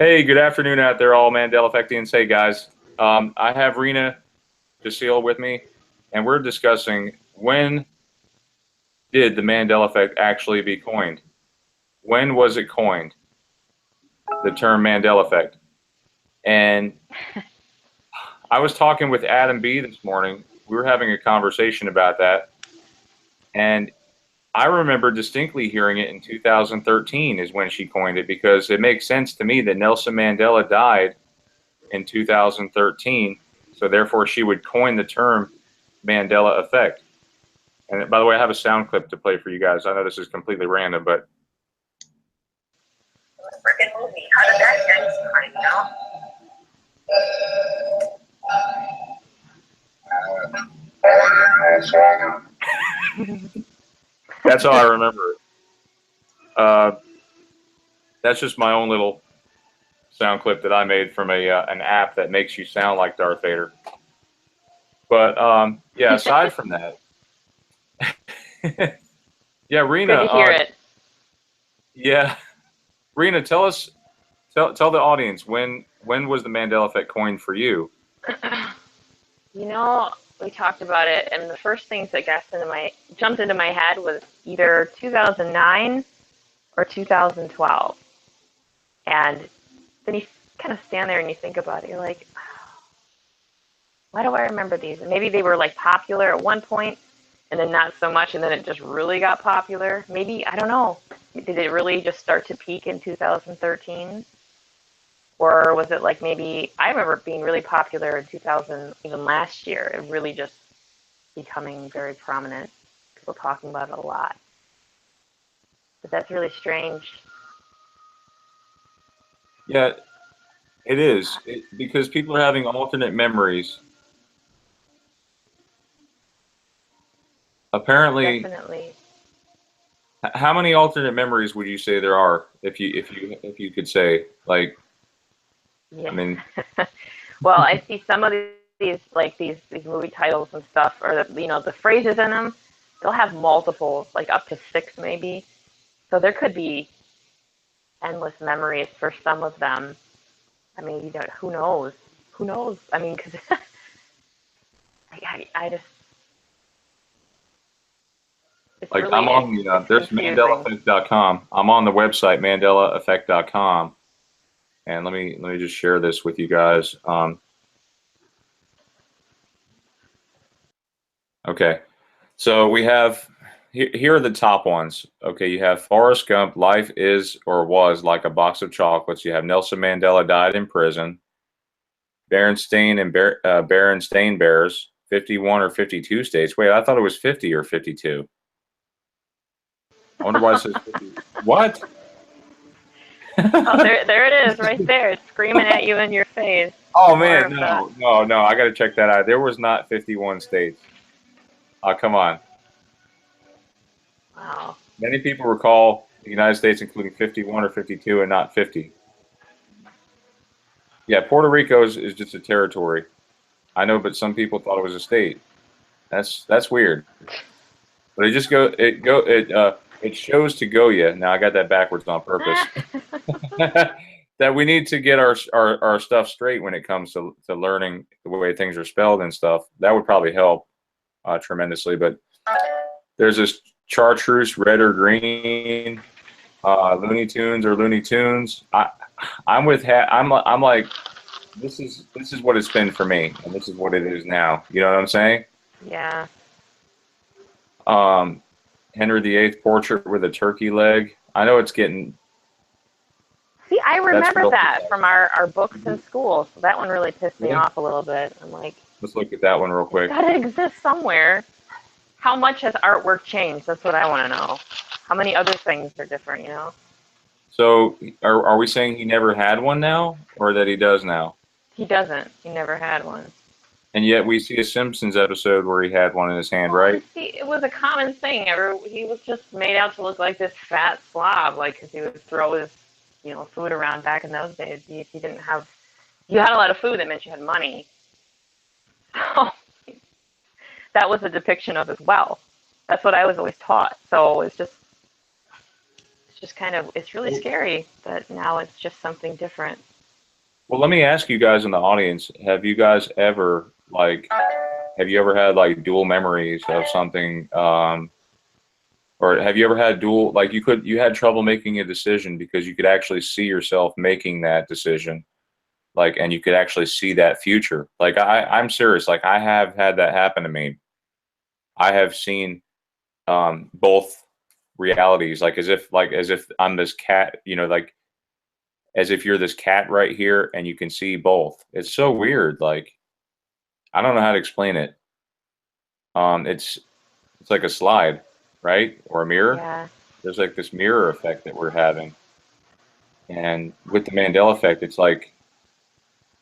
Hey, good afternoon out there, all Mandela Effectians. Hey, guys. I have Rena Jaceel with me, and we're discussing when did the Mandela Effect actually be coined? When was it coined, the term Mandela Effect? And I was talking with Adam B. this morning. We were having a conversation about that, and I remember distinctly hearing it in 2013 is when she coined it, because it makes sense to me that Nelson Mandela died in 2013, so therefore she would coin the term Mandela Effect. And by the way, I have a sound clip to play for you guys. I know this is completely random, but freaking movie. How did that get started, that's how I remember it. That's just my own little sound clip that I made from an app that makes you sound like Darth Vader. But yeah, aside from that, yeah, Rena. Good to hear it. Yeah, Rena, tell the audience when was the Mandela Effect coined for you? You know, we talked about it, and the first things that jumped into my head was either 2009 or 2012. And then you kind of stand there and you think about it. You're like, why do I remember these? And maybe they were like popular at one point, and then not so much, and then it just really got popular. Maybe, I don't know. Did it really just start to peak in 2013? Or was it like maybe, I remember it being really popular in 2000, even last year, it really just becoming very prominent, people talking about it a lot. But that's really strange. Yeah, it is, because people are having alternate memories. Apparently, Definitely. how many alternate memories would you say there are, if you could say, like? Yeah. I mean, well, I see some of these like these movie titles and stuff, or the phrases in them. They'll have multiples, like up to 6 maybe. So there could be endless memories for some of them. I mean, who knows? Who knows? I mean, because I just it's like, really I'm on it's there's confusing. MandelaEffect.com. I'm on the website MandelaEffect.com, and let me just share this with you guys. Okay, so we have here are the top ones. Okay, you have Forrest Gump, life is or was like a box of chocolates. You have Nelson Mandela died in prison. Berenstain and Berenstain Bears, 51 or 52 states. Wait, I thought it was 50 or 52. I wonder why it says 50. What? Oh, there it is, right there. It's screaming at you in your face. Oh More man, of the no, I got to check that out. There was not 51 states. Oh, come on. wow. Many people recall the United States including 51 or 52 and not 50. Yeah, Puerto Rico is just a territory. I know, but some people thought it was a state. That's weird. But it shows to go ya. Now I got that backwards on purpose. That we need to get our stuff straight when it comes to learning the way things are spelled and stuff. That would probably help tremendously. But there's this chartreuse, red or green, Looney Tunes or Looney Tunes. I'm like, this is what it's been for me, and this is what it is now. You know what I'm saying? Yeah. Henry VIII portrait with a turkey leg. I know it's getting. See, I remember that precise. from our books in school. So that one really pissed me off a little bit. I'm like, Let's look at that one real quick. it's got to exist somewhere. How much has artwork changed? That's what I want to know. How many other things are different, So are we saying he never had one now, or that he does now? He doesn't. He never had one. And yet we see a Simpsons episode where he had one in his hand, right? See, it was a common thing. He was just made out to look like this fat slob, like, because he would throw his, food around back in those days. If you didn't have, you had a lot of food, that meant you had money. So that was a depiction of his wealth. That's what I was always taught. So it's just kind of, it's really scary that now it's just something different. Well, let me ask you guys in the audience, have you guys ever have you ever had like dual memories of something, or have you ever had dual, like you had trouble making a decision because you could actually see yourself making that decision, like, and you could actually see that future. Like I'm serious, like I have had that happen to me. I have seen both realities, as if I'm this cat, like as if you're this cat right here and you can see both. It's so weird. Like I don't know how to explain it. It's like a slide, right? Or a mirror. Yeah. There's like this mirror effect that we're having. And with the Mandela effect, it's like,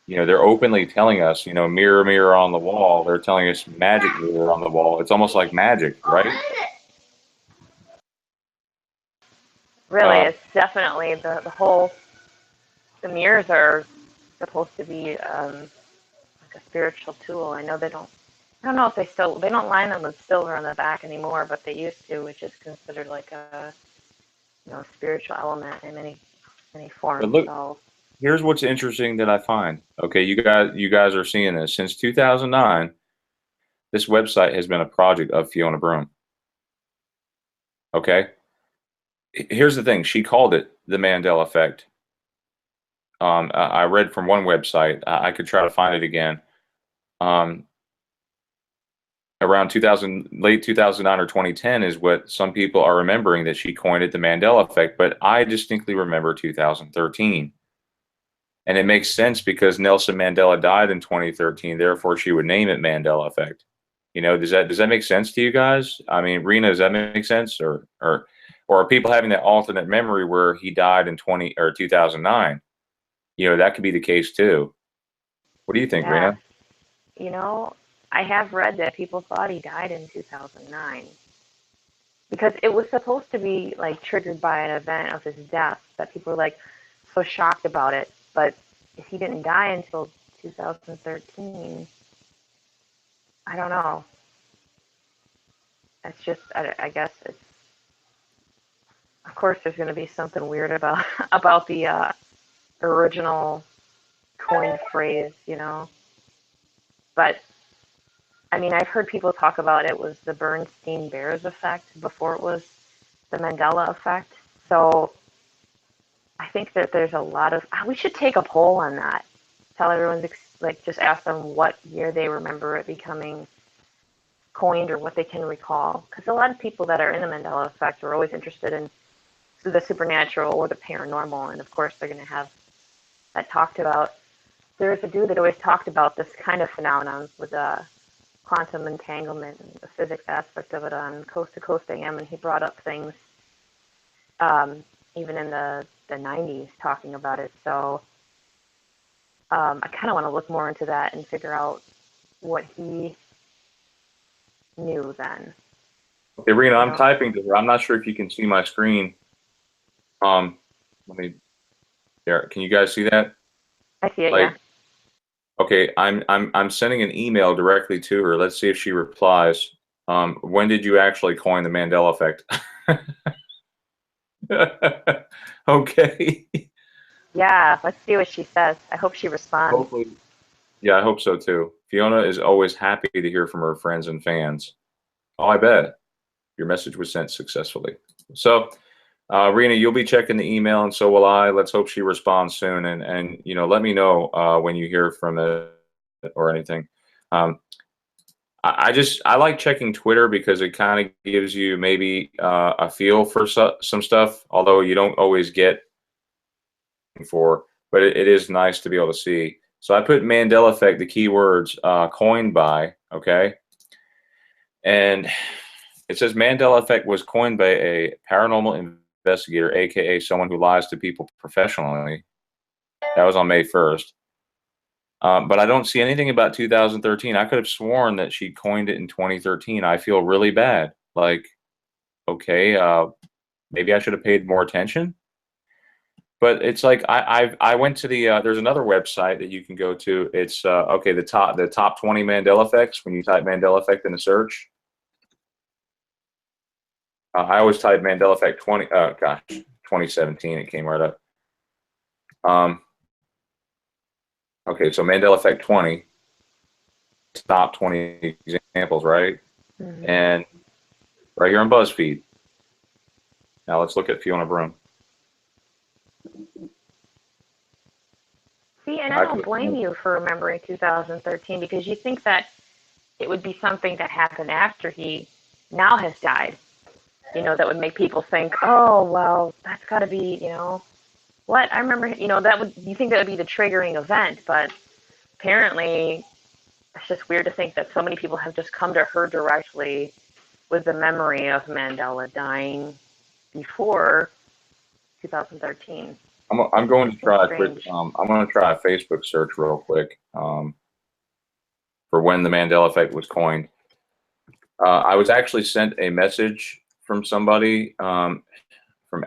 they're openly telling us, mirror, mirror on the wall. They're telling us magic mirror on the wall. It's almost like magic, right? Really, Uh, it's definitely the mirrors are supposed to be like a spiritual tool. I know I don't know if they don't line them with silver on the back anymore, but they used to, which is considered like a, spiritual element in many but forms. look, So, here's what's interesting that I find. Okay, you guys are seeing this. Since 2009, this website has been a project of Fiona Broome. Okay, here's the thing. She called it the Mandela Effect. I read from one website. I could try to find it again. Um, Around 2000, late 2009 or 2010 is what some people are remembering that she coined it the Mandela Effect. But I distinctly remember 2013. And it makes sense because Nelson Mandela died in 2013. Therefore, she would name it Mandela Effect. Does that make sense to you guys? I mean, Rena, does that make sense, or are people having that alternate memory where he died in 2009? That could be the case too. What do you think, yeah, Rena? you know, I have read that people thought he died in 2009 because it was supposed to be like triggered by an event of his death that people were like so shocked about it. But if he didn't die until 2013, I don't know. It's just, I guess it's, of course, there's going to be something weird about about the original coined phrase. But I mean, I've heard people talk about it was the Bernstein Bears effect before it was the Mandela effect. So I think that there's a lot of. We should take a poll on that. Tell everyone's like just ask them what year they remember it becoming coined or what they can recall. Because a lot of people that are in the Mandela effect are always interested in the supernatural or the paranormal, and of course they're going to have that talked about. There's a dude that always talked about this kind of phenomenon with quantum entanglement and the physics aspect of it on Coast to Coast AM, and he brought up things even in the 90s talking about it. So I kind of want to look more into that and figure out what he knew then. Okay, Rena, You I'm know, typing to her. I'm not sure if you can see my screen. Um, let me. There, can you guys see that? I see it. Yeah. Like, okay, I'm sending an email directly to her. Let's see if she replies. When did you actually coin the Mandela effect? Okay. Yeah. Let's see what she says. I hope she responds. Hopefully, yeah, I hope so too. Fiona is always happy to hear from her friends and fans. Oh, I bet. Your message was sent successfully. So, Rena, you'll be checking the email, and so will I. Let's hope she responds soon, and let me know when you hear from it or anything. Um, I like checking Twitter because it kind of gives you maybe a feel for some stuff, although you don't always get for, but it is nice to be able to see. So I put Mandela Effect, the keywords coined by, okay, and it says Mandela Effect was coined by a paranormal investigator, aka someone who lies to people professionally. That was on May 1st. But I don't see anything about 2013. I could have sworn that she coined it in 2013. I feel really bad. Like, okay, maybe I should have paid more attention. But it's like I went to the there's another website that you can go to. It's okay, the top 20 Mandela effects. When you type Mandela effect in the search, I always type Mandela effect 2017. It came right up. Um, Okay, so Mandela Effect 20, top 20 examples, right? Mm-hmm. And right here on BuzzFeed. Now let's look at Fiona Broome. See, and I don't blame you for remembering 2013 because you think that it would be something that happened after he now has died. You know, that would make people think, oh, well, that's got to be, you know, what? I remember, you know, that would, you think that would be the triggering event, but apparently it's just weird to think that so many people have just come to her directly with the memory of Mandela dying before 2013. I'm going to try a quick. Strange. I'm going to try a Facebook search real quick for when the Mandela Effect was coined. I was actually sent a message from somebody, from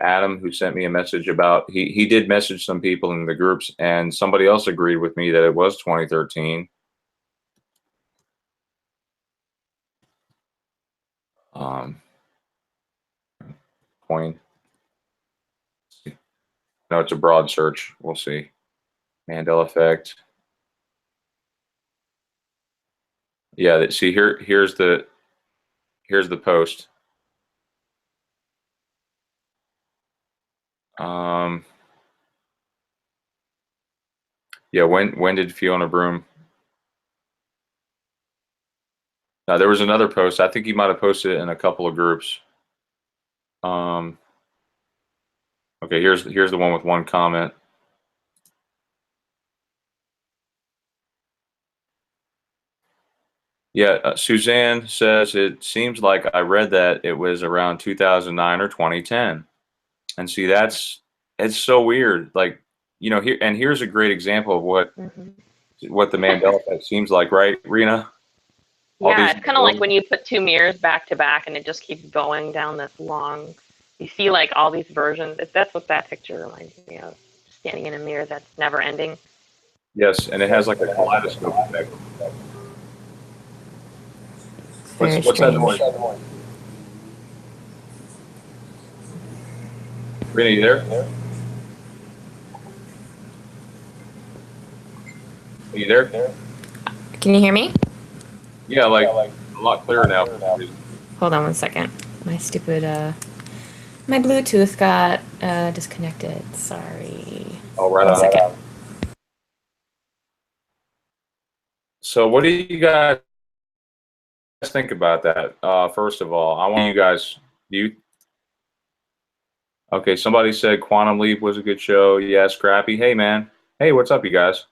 Adam, who sent me a message about he did message some people in the groups, and somebody else agreed with me that it was 2013. Coin. No, it's a broad search. We'll see. Mandela Effect. Yeah, see here's the post. Yeah, when did Fiona Broome? Now there was another post. I think he might have posted it in a couple of groups. Okay, here's the one with one comment. Yeah, Suzanne says it seems like I read that it was around 2009 or 2010. And see, it's so weird. Like, you know, here's a great example of what the Mandela Effect seems like, right, Rena? Yeah, it's kind of like when you put two mirrors back to back and it just keeps going down this long. You see like all these versions. That's what that picture reminds me of. Standing in a mirror that's never ending. Yes, and it has like a kaleidoscope effect. What's that noise? Rena, you there? Are you there? Can you hear me? Yeah, like a lot clearer now. Hold on one second. My stupid, my Bluetooth got disconnected. Sorry. Oh, right on. Second. So what do you guys think about that? First of all, I want you guys, okay, somebody said Quantum Leap was a good show. Yeah, Scrappy. Hey, man. Hey, what's up, you guys?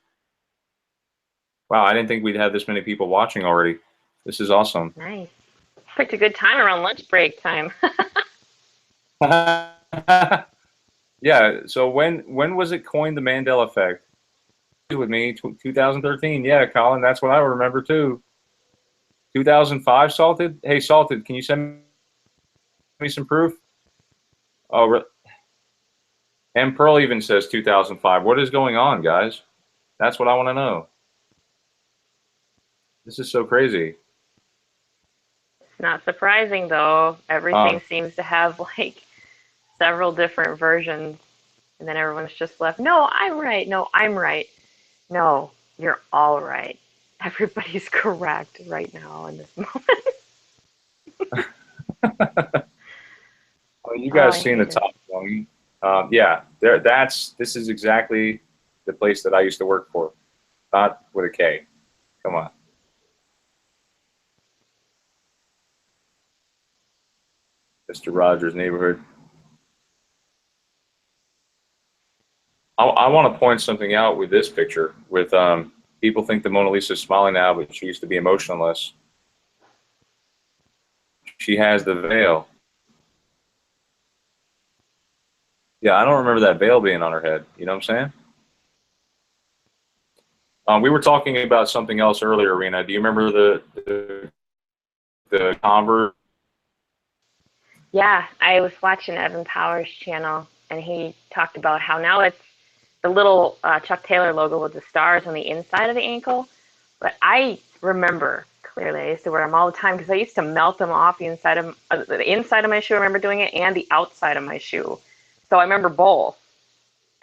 Wow, I didn't think we'd have this many people watching already. This is awesome. Nice. Picked a good time around lunch break time. Yeah, so when was it coined, the Mandela Effect? With me, 2013. Yeah, Colin, that's what I remember too. 2005, Salted? Hey, Salted, can you send me some proof? Oh, and Pearl even says 2005. What is going on, guys? That's what I want to know. This is so crazy. It's not surprising though. Everything seems to have like several different versions, and then everyone's just left. No, I'm right. No, I'm right. No, you're all right. Everybody's correct right now in this moment. Well, you guys seen the top one? Yeah, this is exactly the place that I used to work for. Not with a K. Come on. Mr. Rogers' Neighborhood. I want to point something out with this picture. With people think the Mona Lisa is smiling now, but she used to be emotionless. She has the veil. Yeah, I don't remember that veil being on her head. You know what I'm saying? We were talking about something else earlier, Rena. Do you remember the Converse? Yeah, I was watching Evan Powers' channel, and he talked about how now it's the little Chuck Taylor logo with the stars on the inside of the ankle. But I remember clearly I used to wear them all the time because I used to melt them off the inside of my shoe. I remember doing it, and the outside of my shoe. So I remember both.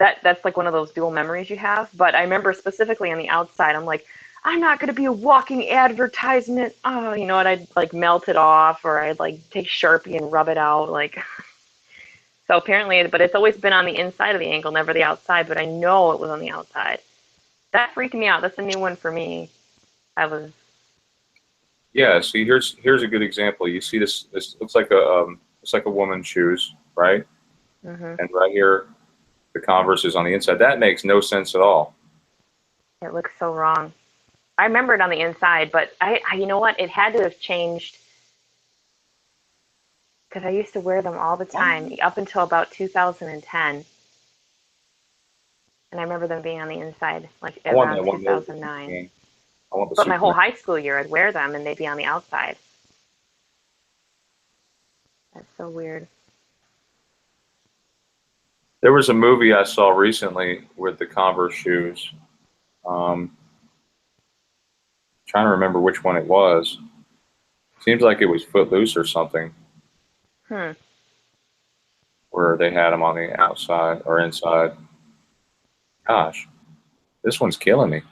that's like one of those dual memories you have. But I remember specifically on the outside, I'm like, I'm not gonna be a walking advertisement. Oh, you know what? I'd like melt it off, or I'd like take Sharpie and rub it out. Like, so apparently, but it's always been on the inside of the ankle, never the outside. But I know it was on the outside. That freaked me out. That's a new one for me. I was, Yeah. See, here's a good example. You see this. This looks like a woman's shoes, right? hmm And right here, the Converse is on the inside. That makes no sense at all. it looks so wrong. I remember it on the inside, but you know what? It had to have changed because I used to wear them all the time up until about 2010. And I remember them being on the inside, like I want that around one more. 2009. I want the But my whole Superman. high school year, I'd wear them and they'd be on the outside. That's so weird. There was a movie I saw recently with the Converse shoes. Trying to remember which one it was. Seems like it was Footloose or something, Hmm. where they had them on the outside or inside. Gosh, this one's killing me.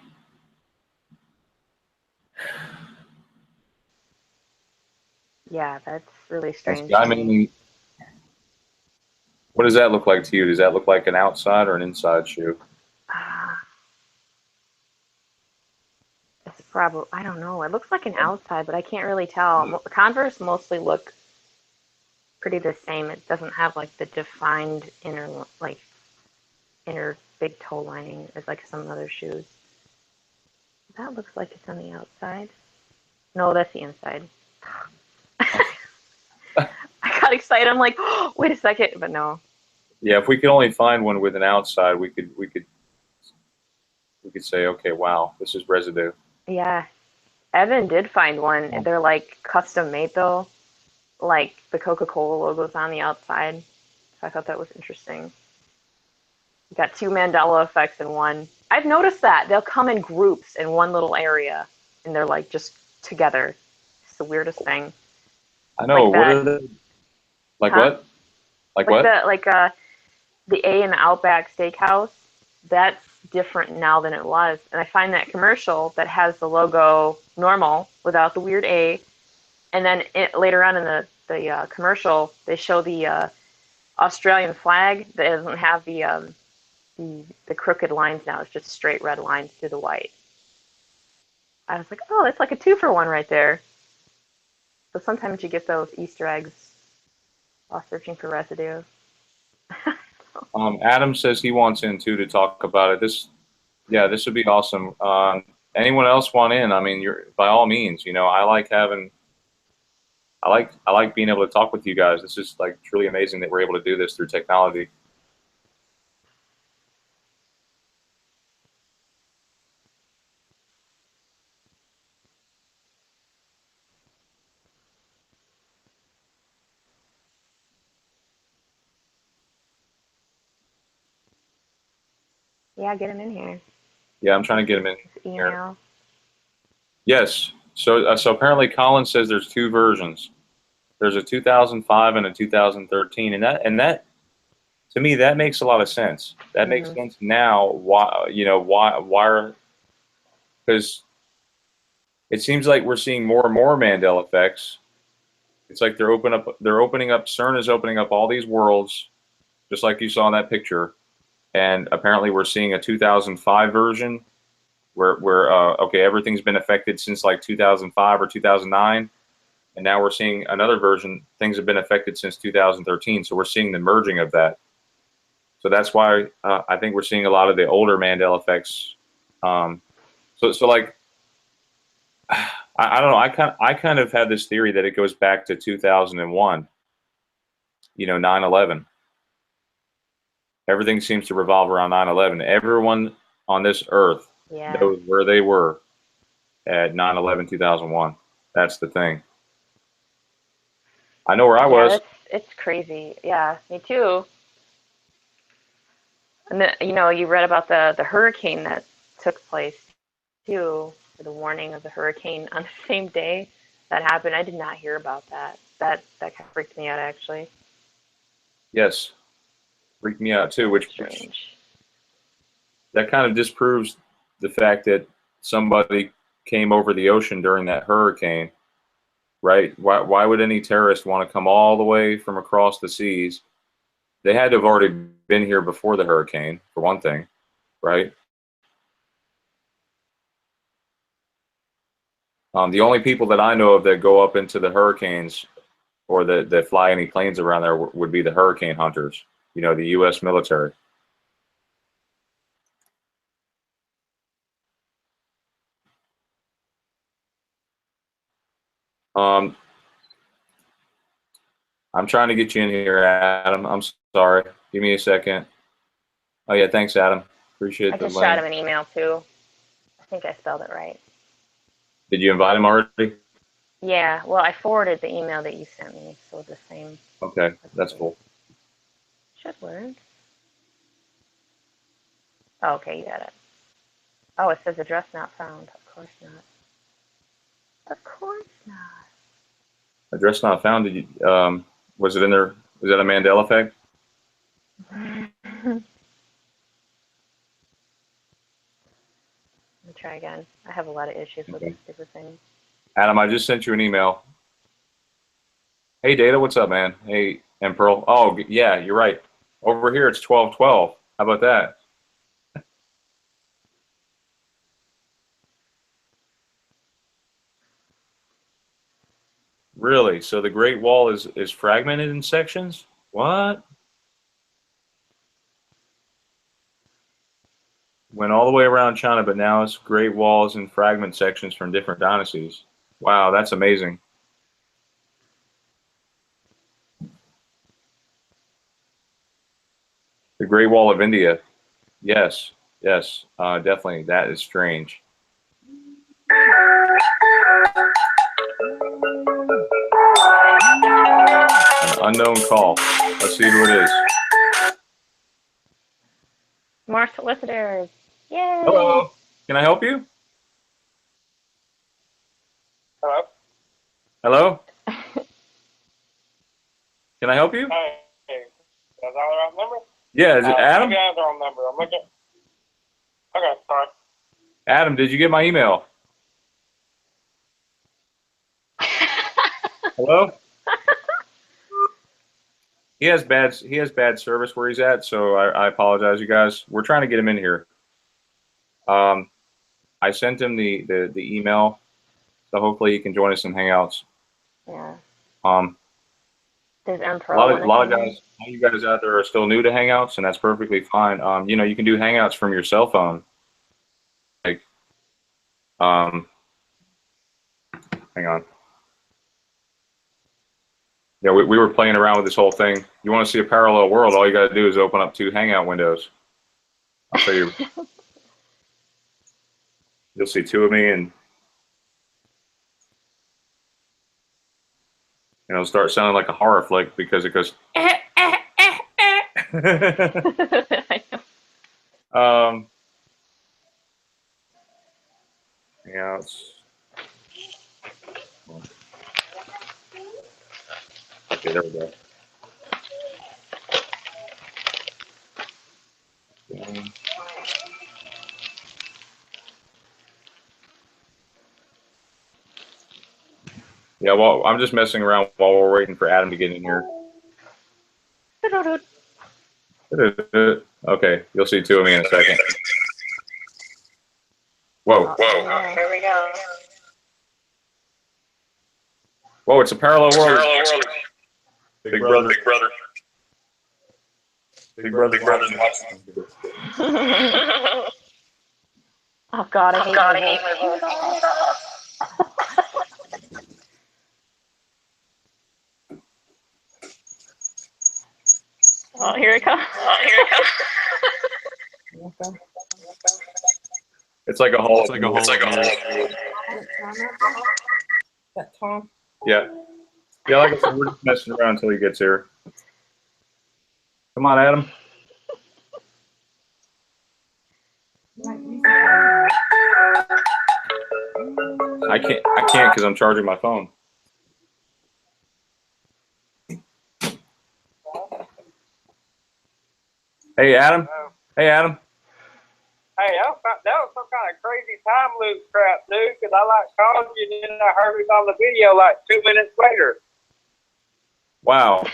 Yeah, that's really That's, strange I to me. mean, what does that look like to you? Does that look like an outside or an inside shoe? It's probably, I don't know. It looks like an outside, but I can't really tell. Converse mostly look pretty the same. It doesn't have like the defined inner big toe lining as like some other shoes. That looks like it's on the outside. No, that's the inside. I got excited. I'm like, oh, wait a second, but no. Yeah, if we could only find one with an outside, we could say, okay, wow, this is Residue. Yeah, Evan did find one. They're like custom made though. Like the Coca-Cola logo's on the outside. So I thought that was interesting. You got two Mandela effects in one. I've noticed that they'll come in groups in one little area, and they're like just together. It's the weirdest thing. I know. Like What that, are they? Like huh? what? Like Like what? the A in the Outback Steakhouse. That's different now than it was, and I find that commercial that has the logo normal without the weird A, and then later on in the commercial they show the Australian flag that doesn't have the crooked lines now. It's just straight red lines through the white. I was like, oh, it's like a 2-for-1 right there. So sometimes you get those Easter eggs while searching for residue. Adam says he wants in too to talk about it. Yeah, this would be awesome. Anyone else want in? I mean, you're by all means. You know, I like being able to talk with you guys. This is like truly amazing that we're able to do this through technology. Yeah, get him in here. Yeah, I'm trying to get him in His here. email. Yes. So apparently Colin says there's two versions. There's a 2005 and a 2013, and that to me that makes a lot of sense. That makes Mm-hmm. sense now. Why? Because it seems like we're seeing more and more Mandela effects. It's like they're opening up. CERN is opening up all these worlds, just like you saw in that picture. And apparently, we're seeing a 2005 version where okay, everything's been affected since like 2005 or 2009, and now we're seeing another version. Things have been affected since 2013. So we're seeing the merging of that. So that's why I think we're seeing a lot of the older Mandela effects. So like I don't know. I kind of had this theory that it goes back to 2001. You know, 9/11. Everything seems to revolve around 9/11. Everyone on this earth Yeah. knows where they were at 9/11/2001. That's the thing. I know where I Yeah, was. that's it's crazy. Yeah, me too. And then, you know, you read about the hurricane that took place too, the warning of the hurricane on the same day that happened. I did not hear about that. That kind of freaked me out actually. Yes, freaked me out too. That's strange. that kind of disproves the fact that somebody came over the ocean during that hurricane, right? Why would any terrorist want to come all the way from across the seas? They had to have already been here before the hurricane, for one thing, right? The only people that I know of that go up into the hurricanes or that fly any planes around there would be the hurricane hunters, you know, the U.S. military. I'm trying to get you in here, Adam. I'm sorry. Give me a second. Oh, yeah, thanks, Adam. Appreciate I the just shot him link. an email too. I think I spelled it right. Did you invite him already? Yeah, well, I forwarded the email that you sent me, so the same. Okay, that's cool. Should work. Oh, okay, you got it. Oh, it says address not found. Of course not. Of course not. Address not found. Did you, was it in there? Was that a Mandela effect? Let me try again. I have a lot of issues with this stupid thing. Adam, I just sent you an email. Hey, Data, what's up, man? Hey, and Pearl. Oh, yeah, you're right. Over here, it's 12:12. How about that? Really? So the Great Wall is fragmented in sections? What? Went all the way around China, but now it's Great Walls and fragment sections from different dynasties. Wow, that's amazing. The Great Wall of India. Yes, yes, definitely. That is strange. An unknown call. Let's see who it is. More solicitors. Yay! Hello. Can I help you? Hello? Hello? Can I help you? Hey, is that the right number? Yeah, is it Adam? Maybe I have the wrong number. I'm looking. Okay, sorry. Adam, did you get my email? Hello? He has bad service where he's at, so I apologize, you guys. We're trying to get him in here. I sent him the email, so hopefully he can join us in Hangouts. Yeah. There's A Emperor. lot of guys, all you guys out there are still new to Hangouts, and that's perfectly fine. You know, you can do Hangouts from your cell phone. Like, hang on. Yeah, we were playing around with this whole thing. You want to see a parallel world? All you got to do is open up 2 Hangout windows. I'll show you. You'll see 2 of me, and it'll start sounding like a horror flick because it goes. Yeah, okay, there we go. Yeah, well, I'm just messing around while we're waiting for Adam to get in here. Okay, you'll see 2 of me in a second. Whoa, whoa, Here we go. whoa! It's a parallel world. Big brother, Big brother. big brother, Big brother's watching. Oh God, I hate my voice. Oh, here it comes. It's like a whole. It's like a whole. That Tom? Yeah, yeah. Like I said, we're just messing around until he gets here. Come on, Adam. I can't because I'm charging my phone. Hey, Adam. Hey, Adam. Hey, that was some kind of crazy time loop crap, dude. Because I like called you, and then I heard it on the video like 2 minutes later. Wow.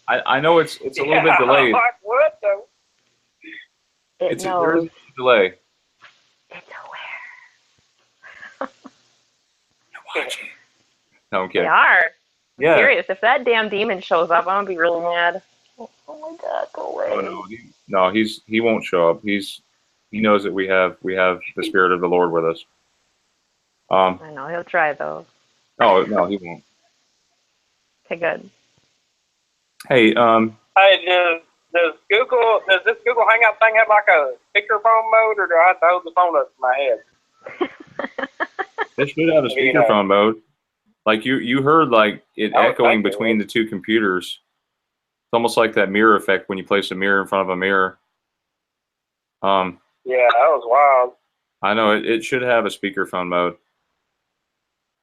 I know it's a little bit delayed. Like what the? It There is knows. a delay. It's aware. No, I'm They kidding. are. I'm Yeah. serious. If that damn demon shows up, I'm gonna be really mad. Oh my god, go away. Oh no, he won't show up. He knows that we have the Spirit of the Lord with us. I know, he'll try though. Oh no, he won't. Okay, good. Hey, Hey, does this Google Hangout thing have like a speakerphone mode, or do I have to hold the phone up to my head? it should have a speakerphone mode. Like you heard like it I would echoing think it between would. the two computers. It's almost like that mirror effect when you place a mirror in front of a mirror. Yeah, that was wild. I know it should have a speakerphone mode.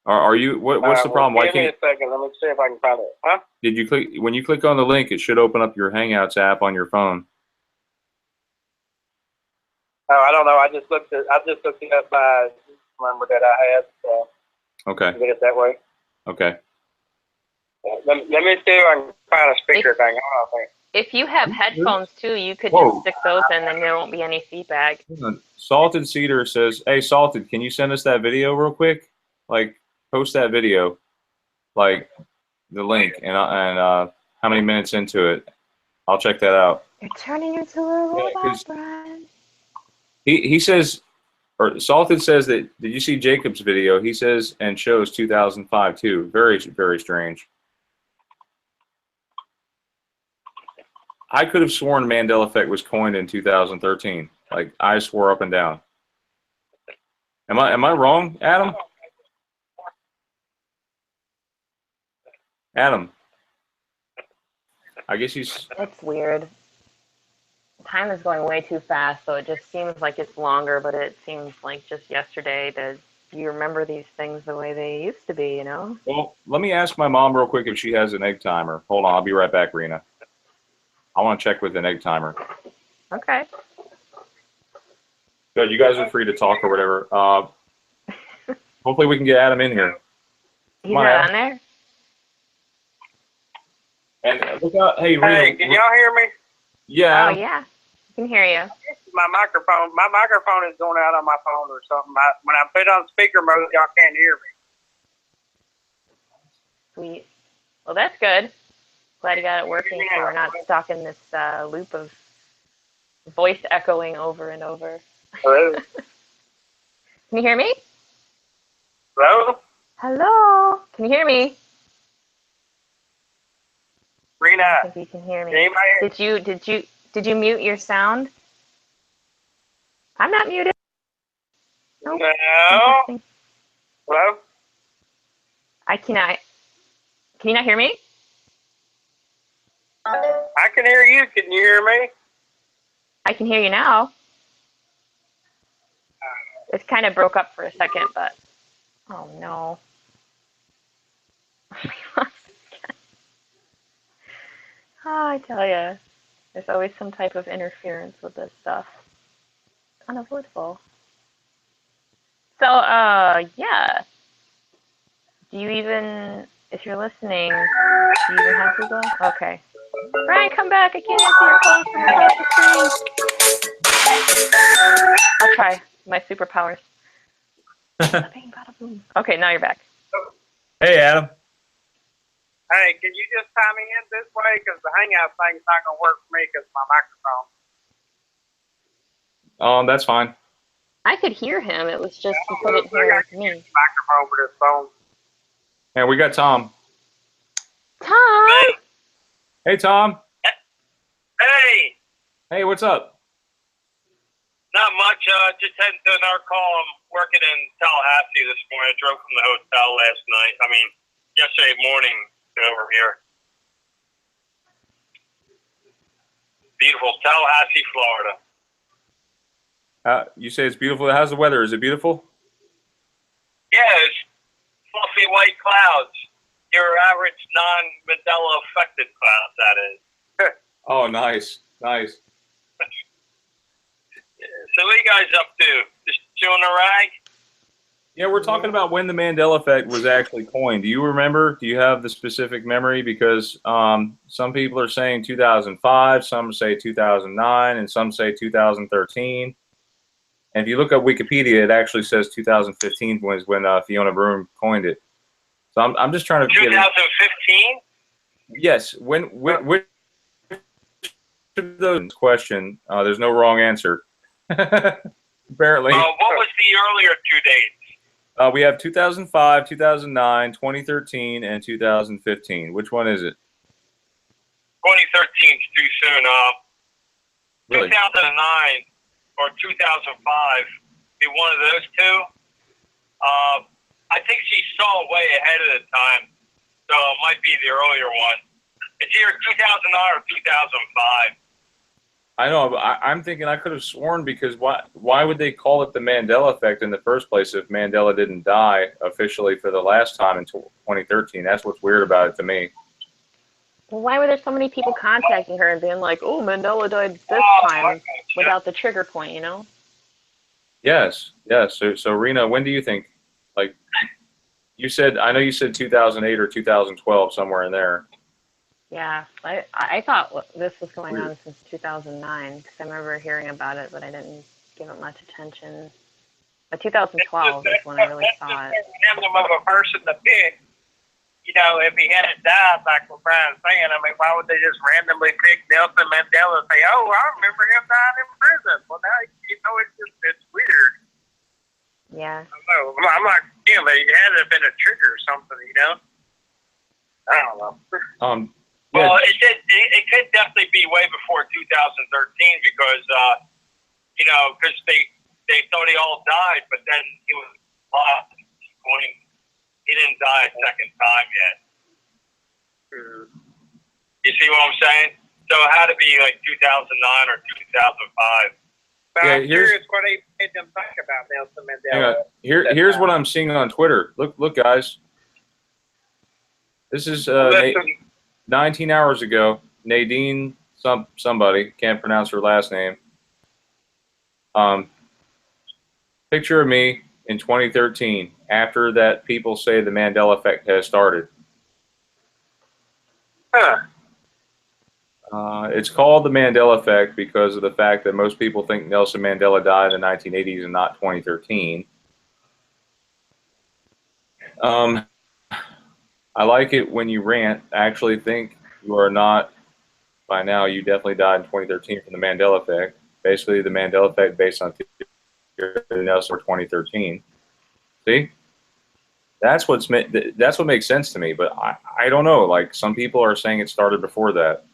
Are you? What's the problem? Why Give me can't? a second. Let me see if I can find it. Huh? Did you click when you click on the link? It should open up your Hangouts app on your phone. Oh, I don't know. I just looked it up by number that I had. So Okay. get it that way. Okay. Let me see if I can find a speaker thing. Hold on a second. If you have headphones too, you could Whoa. just stick those in, then there won't be any feedback. Salted Cedar says, "Hey, Salted, can you send us that video real quick? Like, post that video, like the link, and how many minutes into it? I'll check that out." You're turning into a Yeah, robot, 'cause Brian. he says, or Salted says that. Did you see Jacob's video? He says and shows 2005 too. Very very strange. I could have sworn Mandela Effect was coined in 2013. Like I swore up and down. Am I wrong, Adam? Adam. I guess he's. It's weird. Time is going way too fast, so it just seems like it's longer, but it seems like just yesterday. Do you remember these things the way they used to be, you know? Well, let me ask my mom real quick if she has an egg timer. Hold on, I'll be right back, Rena. I want to check with an egg timer. Okay. Good, you guys are free to talk or whatever. Hopefully we can get Adam in here. He's Come on, not Adam. on there? And look out, hey, Rena. Hey, can y'all hear me? Yeah. Oh, Adam. yeah. I can hear you. My microphone is going out on my phone or something. When I put it on speaker mode, y'all can't hear me. Sweet. Well, that's good. Glad you got it working so we're not stuck in this loop of voice echoing over and over. Hello? Can you hear me? Hello? Hello? Can you hear me? Rena, I think you can hear me. can anybody hear? Did you mute your sound? I'm not muted. Nope. No. Interesting. Hello? I cannot. Can you not hear me? I can hear you. Can you hear me? I can hear you now. It kind of broke up for a second, but oh no. Oh, I tell you, there's always some type of interference with this stuff. Unavoidable. So, yeah. Do you even, if you're listening, do you even have Google? Okay. Brian, come back. I can't answer your phone from across the screen. I'll try my superpowers. Bada bing, bada boom. Okay, now you're back. Hey, Adam. Hey, can you just tie me in this way? Because the Hangout thing's not going to work for me because of my microphone. That's fine. I could hear him. It was just he couldn't hear me. Microphone for this phone. And we got Tom. Tom! Hey, Tom. Hey, Hey, what's up? not much. Just heading to another call. I'm working in Tallahassee this morning. I drove from the hotel last night. Yesterday morning to over here. Beautiful Tallahassee, Florida. You say it's beautiful. How's the weather? Is it beautiful? Yeah, it's fluffy white clouds. Your average non-Mandela affected clouds, that is. Oh, nice. Nice. So what are you guys up to? Just chewing a rag? Yeah, we're talking about when the Mandela Effect was actually coined. Do you remember? Do you have the specific memory? Because some people are saying 2005, some say 2009, and some say 2013. And if you look up Wikipedia, it actually says 2015 was when Fiona Broome coined it. So I'm just trying to get 2015? Yes. Which of those question? There's no wrong answer. Apparently. What was the earlier two dates? We have 2005, 2009, 2013, and 2015. Which one is it? 2013 is too soon. Really? 2009 or 2005, be one of those two. I think she saw way ahead of the time, so it might be the earlier one. It's either 2009 or 2005. I know, but I'm thinking I could have sworn, because why would they call it the Mandela Effect in the first place if Mandela didn't die officially for the last time in 2013? That's what's weird about it to me. Well, why were there so many people contacting her and being like, "Oh, Mandela died this time," without the trigger point, you know? Yes, yes. So Rena, when do you think? Like, you said, I know you said 2008 or 2012, somewhere in there. Yeah, I thought this was going on since 2009, because I remember hearing about it, but I didn't give it much attention. But 2012 is when I really saw it. Random of a person to pick. You know, if he hadn't died, like what Brian's saying, I mean, why would they just randomly pick Nelson Mandela and say, "Oh, I remember him dying in prison"? Well, now you know it's weird. Yeah. I don't know. I'm like, it had to have been a trigger or something, you know. I don't know. Yeah. Well, it could definitely be way before 2013 because, you know, because they thought he all died, but then he was lost. He didn't die a second time yet. You see what I'm saying? So it had to be like 2009 or 2005. But Yeah, I'm curious what he made them think about Nelson Mandela. Here's what I'm seeing on Twitter. Look, guys. This is 19 hours ago. Nadine, somebody, can't pronounce her last name. Picture of me in 2013, after that people say the Mandela Effect has started. Huh. It's called the Mandela Effect because of the fact that most people think Nelson Mandela died in the 1980s and not 2013. I like it when you rant. I actually think you are not, by now, you definitely died in 2013 from the Mandela Effect. Basically, the Mandela Effect based on Nelson for 2013. See? That's what makes sense to me, but I don't know. Like, some people are saying it started before that.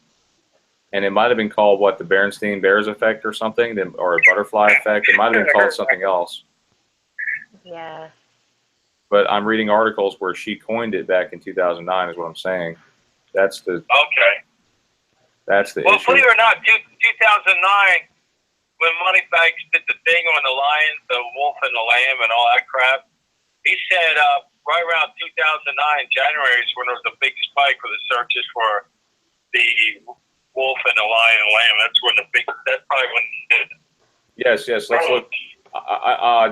And it might have been called, what, the Berenstain Bears Effect or something, or a butterfly effect. It might have been called something else. Yeah. But I'm reading articles where she coined it back in 2009 is what I'm saying. That's the Okay. Well, issue. Believe it or not, 2009, when Moneybags did the thing on the lion, the wolf and the lamb and all that crap, he said right around 2009, January is when there was a big spike for the searches for the wolf and the lion and lamb. That's probably when he did it. Yes. Let's look.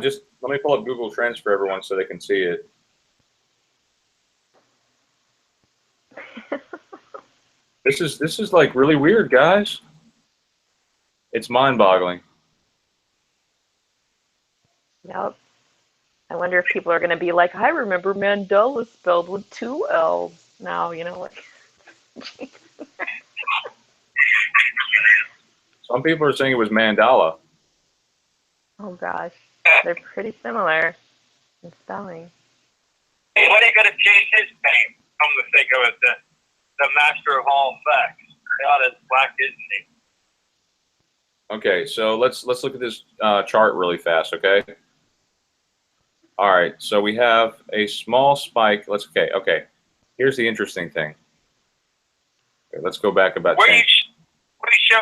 Just let me pull up Google Trends for everyone so they can see it. This is like really weird, guys. It's mind-boggling. Yep. I wonder if people are going to be like, "I remember Mandela spelled with 2 L's." Now, you know, like. Some people are saying it was Mandela. Oh gosh, they're pretty similar in spelling. Hey, when are you going to change his name? Come to think of it, the master of all facts. God is black, isn't he? Okay, so let's look at this chart really fast, okay? All right, so we have a small spike. Okay. Here's the interesting thing. Okay, let's go back about 10.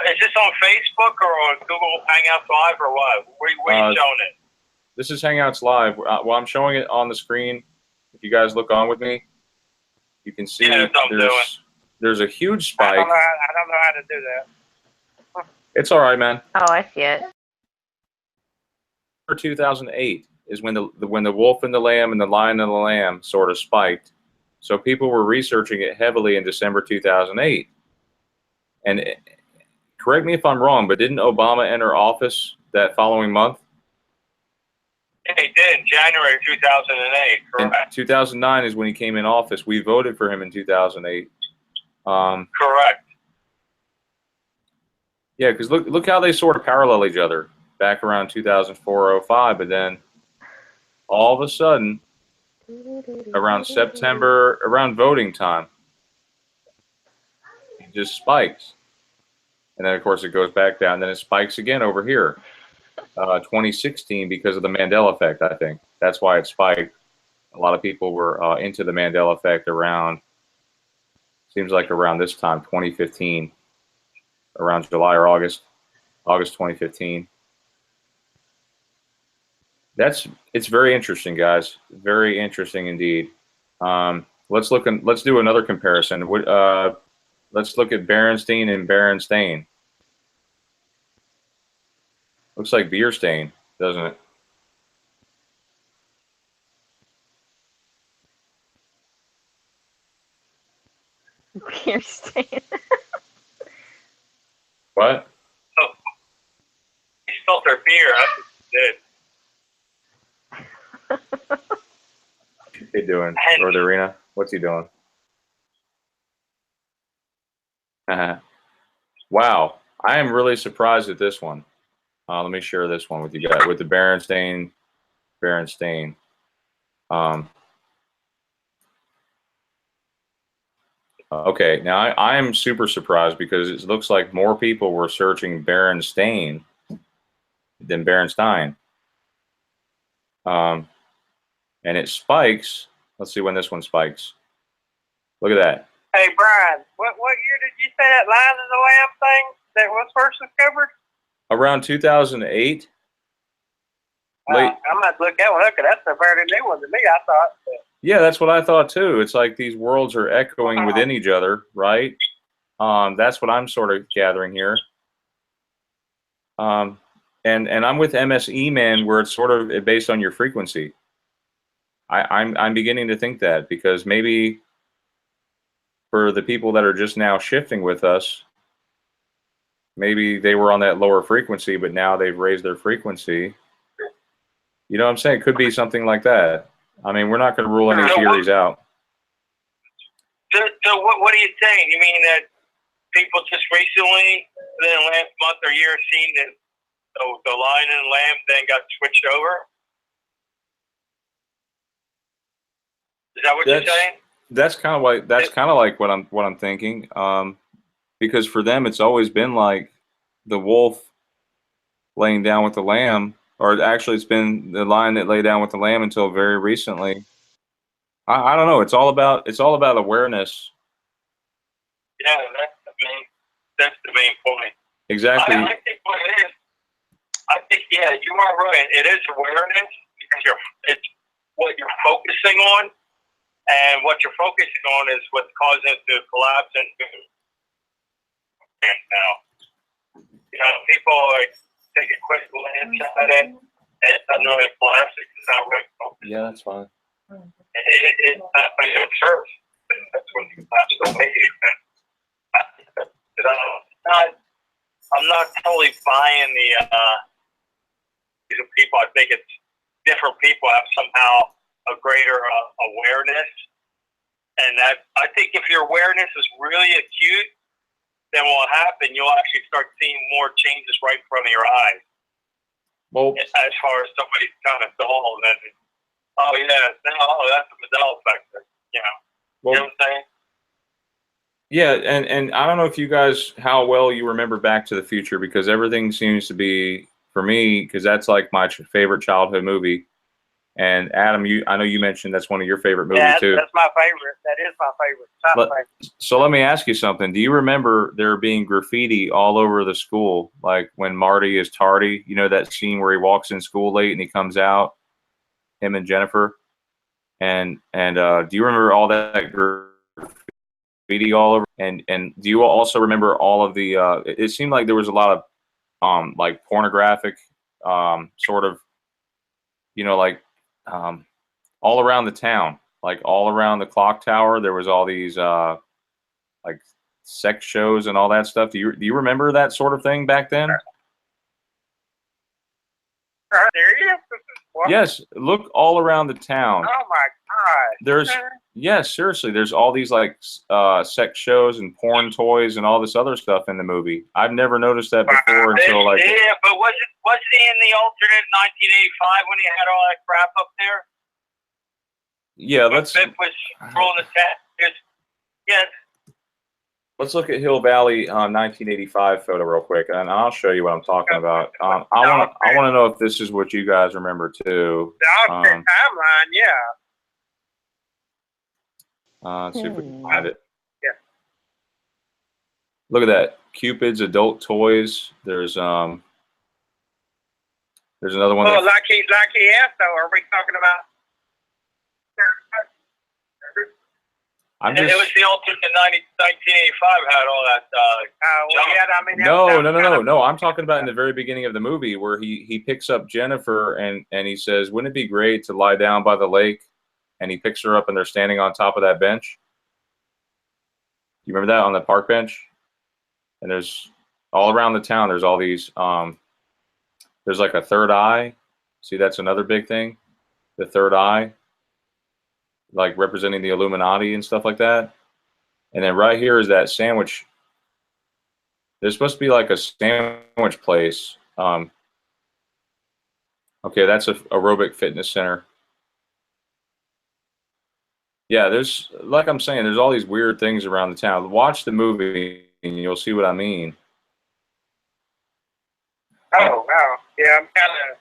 Is this on Facebook or on Google Hangouts Live or what? Where are you showing it? This is Hangouts Live. Well, I'm showing it on the screen. If you guys look on with me, you can see there's a huge spike. I don't know how to do that. It's all right, man. Oh, I see it. 2008 is when the wolf and the lamb and the lion and the lamb sort of spiked. So people were researching it heavily in December 2008. And correct me if I'm wrong, but didn't Obama enter office that following month? He did in January 2008, And correct? 2009 is when he came in office. We voted for him in 2008. Correct. Yeah, because look how they sort of parallel each other back around 2004, 05, but then all of a sudden, around September, around voting time, it just spikes. And then, of course, it goes back down. Then it spikes again over here, 2016, because of the Mandela Effect, I think. That's why it spiked. A lot of people were into the Mandela Effect around, seems like around this time, 2015, around July or August 2015. It's very interesting, guys. Very interesting indeed. Let's do another comparison. Let's look at Berenstain and Berenstain. Looks like Bierstain, doesn't it? Beer stain. What? Oh, he spilled their beer. That's what he did. What's he doing? Or the arena? What's he doing? Wow. I am really surprised at this one. Let me share this one with you guys, with the Berenstain. Okay, now I am super surprised because it looks like more people were searching Berenstain than Berenstain. And it spikes. Let's see when this one spikes. Look at that. Hey, Brian, what year did you say that Lion and the Lamb thing that was first discovered? Around 2008. Late. I might look that one up, because that's a very new one to me, I thought. But Yeah, that's what I thought too. It's like these worlds are echoing within each other, right? That's what I'm sort of gathering here. And I'm with MSE Man, where it's sort of based on your frequency. I'm beginning to think that, because maybe for the people that are just now shifting with us, maybe they were on that lower frequency, but now they've raised their frequency. You know what I'm saying? It could be something like that. I mean, we're not going to rule any theories out. So what are you saying? You mean that people just recently, within the last month or year, seen that the lion and lamb then got switched over? Is that what you're saying? That's kind of like what I'm thinking. Because for them, it's always been like the wolf laying down with the lamb, or actually, it's been the lion that lay down with the lamb until very recently. I don't know. It's all about awareness. Yeah, that's the main point. Exactly. I think what it is, I think, yeah, you are right. It is awareness, because it's what you're focusing on, and what you're focusing on is what's causing it to collapse into. Now, people like take a quick glance at it, and it's not really plastic. It's not really focused. Yeah, that's fine. It's not like it first. That's when you collapse the way. I'm not totally buying these people. I think it's different people have somehow a greater awareness, and that I think if your awareness is really acute, then what will happen? You'll actually start seeing more changes right in front of your eyes. Well, as far as somebody's kind of dull, then oh yeah, that's the Mandela Effect. You know what I'm saying? Yeah, and I don't know if you guys, how well you remember Back to the Future, because everything seems to be, for me, because that's like my favorite childhood movie. And Adam, I know you mentioned that's one of your favorite movies too. That's my favorite. That is my favorite. So let me ask you something. Do you remember there being graffiti all over the school, like when Marty is tardy? You know that scene where he walks in school late and he comes out, him and Jennifer, and do you remember all that graffiti all over? And do you also remember all of the? It seemed like there was a lot of like pornographic sort of you know, like all around the town, like all around the clock tower, there was all these like sex shows and all that stuff. Do you remember that sort of thing back then? Serious? What? Yes, look all around the town. Oh my God. There's yes, seriously, there's all these like sex shows and porn toys and all this other stuff in the movie. I've never noticed that before until like Yeah, but was he in the alternate 1985 when he had all that crap up there? yeah, let's Vic was rolling the tat. Yes. let's look at Hill Valley 1985 photo real quick, and I'll show you what I'm talking about. I want to know if this is what you guys remember too. The alternate timeline, yeah. Let's see if we can find it. Yeah. Look at that, Cupid's adult toys. There's another one. Well, like he asked though, are we talking about? I'm It was just the alternate 1985 had all that. Well, yeah, I mean, no. I'm talking about in the very beginning of the movie where he picks up Jennifer and he says, "Wouldn't it be great to lie down by the lake?" And he picks her up and they're standing on top of that bench. You remember that on the park bench? And there's all around the town. There's all these. There's like a third eye. See, that's another big thing. The third eye, like representing the Illuminati and stuff like that. And then right here is that sandwich. There's supposed to be like a sandwich place. Okay, that's a aerobic fitness center. Yeah, there's, like I'm saying, there's all these weird things around the town. Watch the movie and you'll see what I mean. Oh, wow. Yeah, I'm kind of,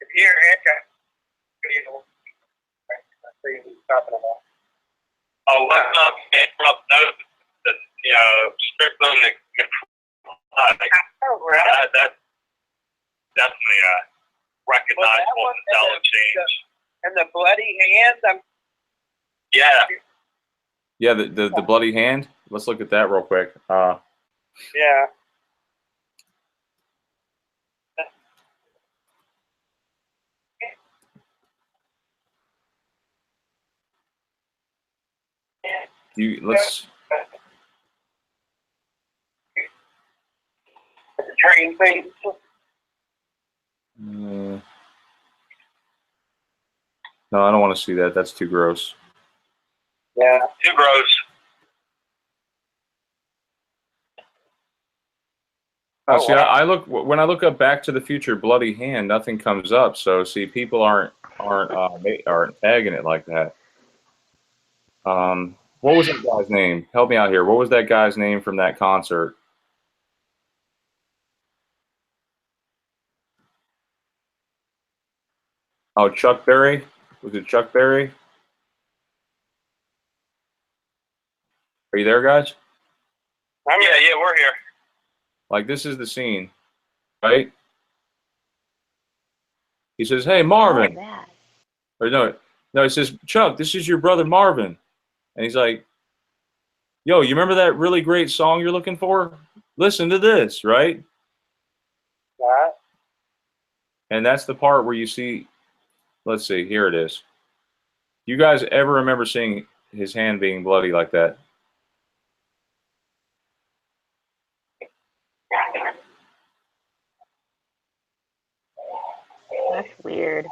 if you're echo, I see what he's talking about. Oh, let's not interrupt the, Strickland and Oh, right. that's definitely a recognizable Mandela change. And the bloody hand, Yeah. Yeah, the bloody hand. Let's look at that real quick. yeah. Let's. Train thing. No, I don't want to see that. That's too gross. Yeah. Too gross. Oh, see, I look when I look up Back to the Future, bloody hand, nothing comes up. So see, people aren't tagging it like that. What was that guy's name? Help me out here. What was that guy's name from that concert? Oh, Chuck Berry. Was it Chuck Berry? Are you there, guys? Yeah, we're here. Like, this is the scene, right? He says, "Hey, Marvin." Or no, he says, "Chuck, this is your brother Marvin." And he's like, "Yo, you remember that really great song you're looking for? Listen to this," right? Right. And that's the part where you see, let's see, here it is. You guys ever remember seeing his hand being bloody like that? That's weird.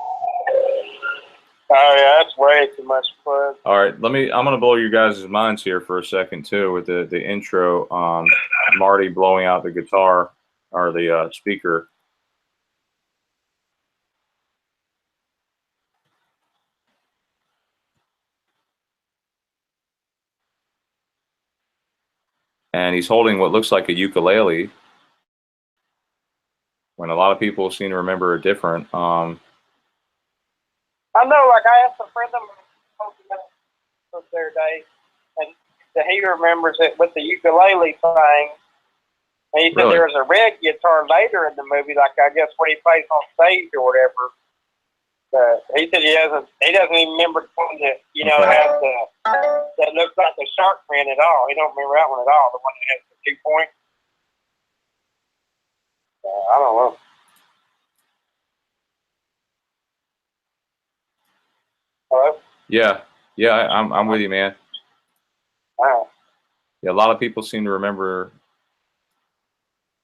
Oh, yeah, that's way too much fun. All right, I'm gonna blow you guys' minds here for a second too with the intro. Marty blowing out the guitar or the speaker. And he's holding what looks like a ukulele, when a lot of people seem to remember a different. I know, like, I asked a friend of mine the other day, and he remembers it with the ukulele thing. And he said Really? there was a red guitar later in the movie, like, I guess, when he plays on stage or whatever. He said he doesn't even remember the one that, Okay. has that looks like the shark fin at all. He don't remember that one at all, the one that has the 2 points. I don't know. Yeah, yeah, I'm with you, man. Wow. Yeah, a lot of people seem to remember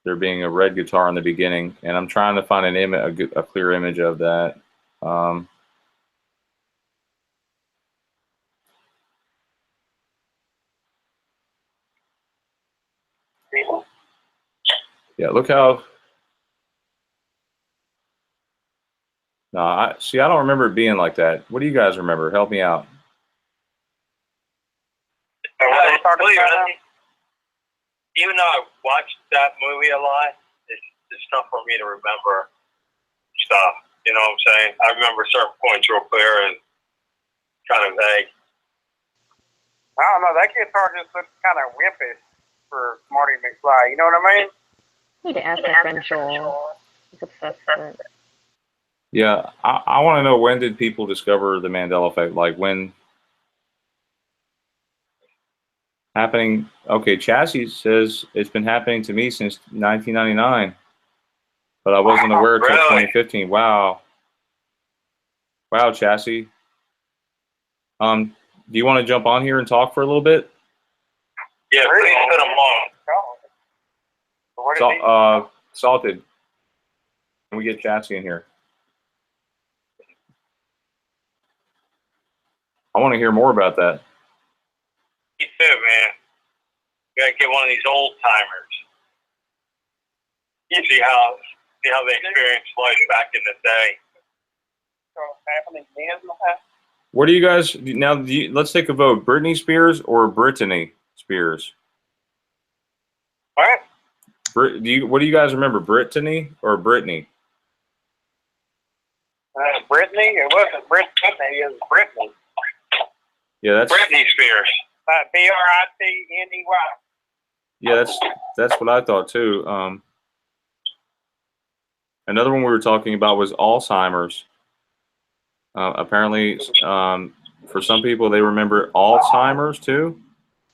there being a red guitar in the beginning, and I'm trying to find an image, a clear image of that. Um, yeah, look how. No, I see. I don't remember it being like that. What do you guys remember? Help me out. Even though I watched that movie a lot, it's tough for me to remember stuff. You know what I'm saying? I remember certain points real clear and kind of vague. I don't know. That guitar just looks kind of wimpish for Marty McFly. You know what I mean? I need to ask my friend Joel. He's obsessed with it. Yeah, I want to know, when did people discover the Mandela effect? Like, when happening? Okay, Chassis says it's been happening to me since 1999, but I wasn't aware until Really? 2015. Wow, wow, Chassis. Do you want to jump on here and talk for a little bit? Yeah, please put them on. What did he? Salted. Can we get Chassis in here? I want to hear more about that. Me too, man. You gotta get one of these old timers. You see how they experienced life back in the day. Happening then? What do you guys now? Let's take a vote. Britney Spears or Brittany Spears? What? What do you guys remember? Brittany or Brittany? Brittany? It wasn't Brittany. It was Brittany. Yeah, that's Britney Spears. Britney. yeah, that's what I thought too. Another one we were talking about was Alzheimer's. Apparently, for some people, they remember Alzheimer's too.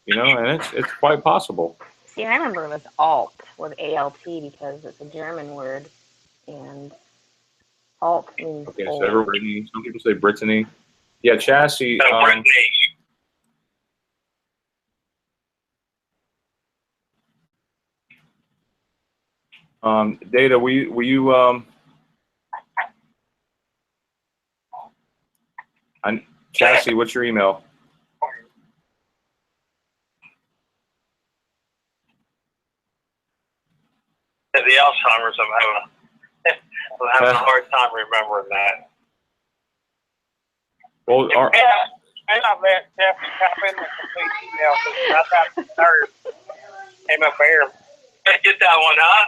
You know, and it's quite possible. See, I remember it was alt with A-L-T because it's a German word, and alt means Okay, old. so everybody, some people say Brittany. Yeah, Chassis. Britney. Data, will you Chassis, what's your email? The Alzheimer's, I'm having a hard time remembering that. Well, And I let Stephanie type in the complete email because I got the nerves came up here. Get that one, huh?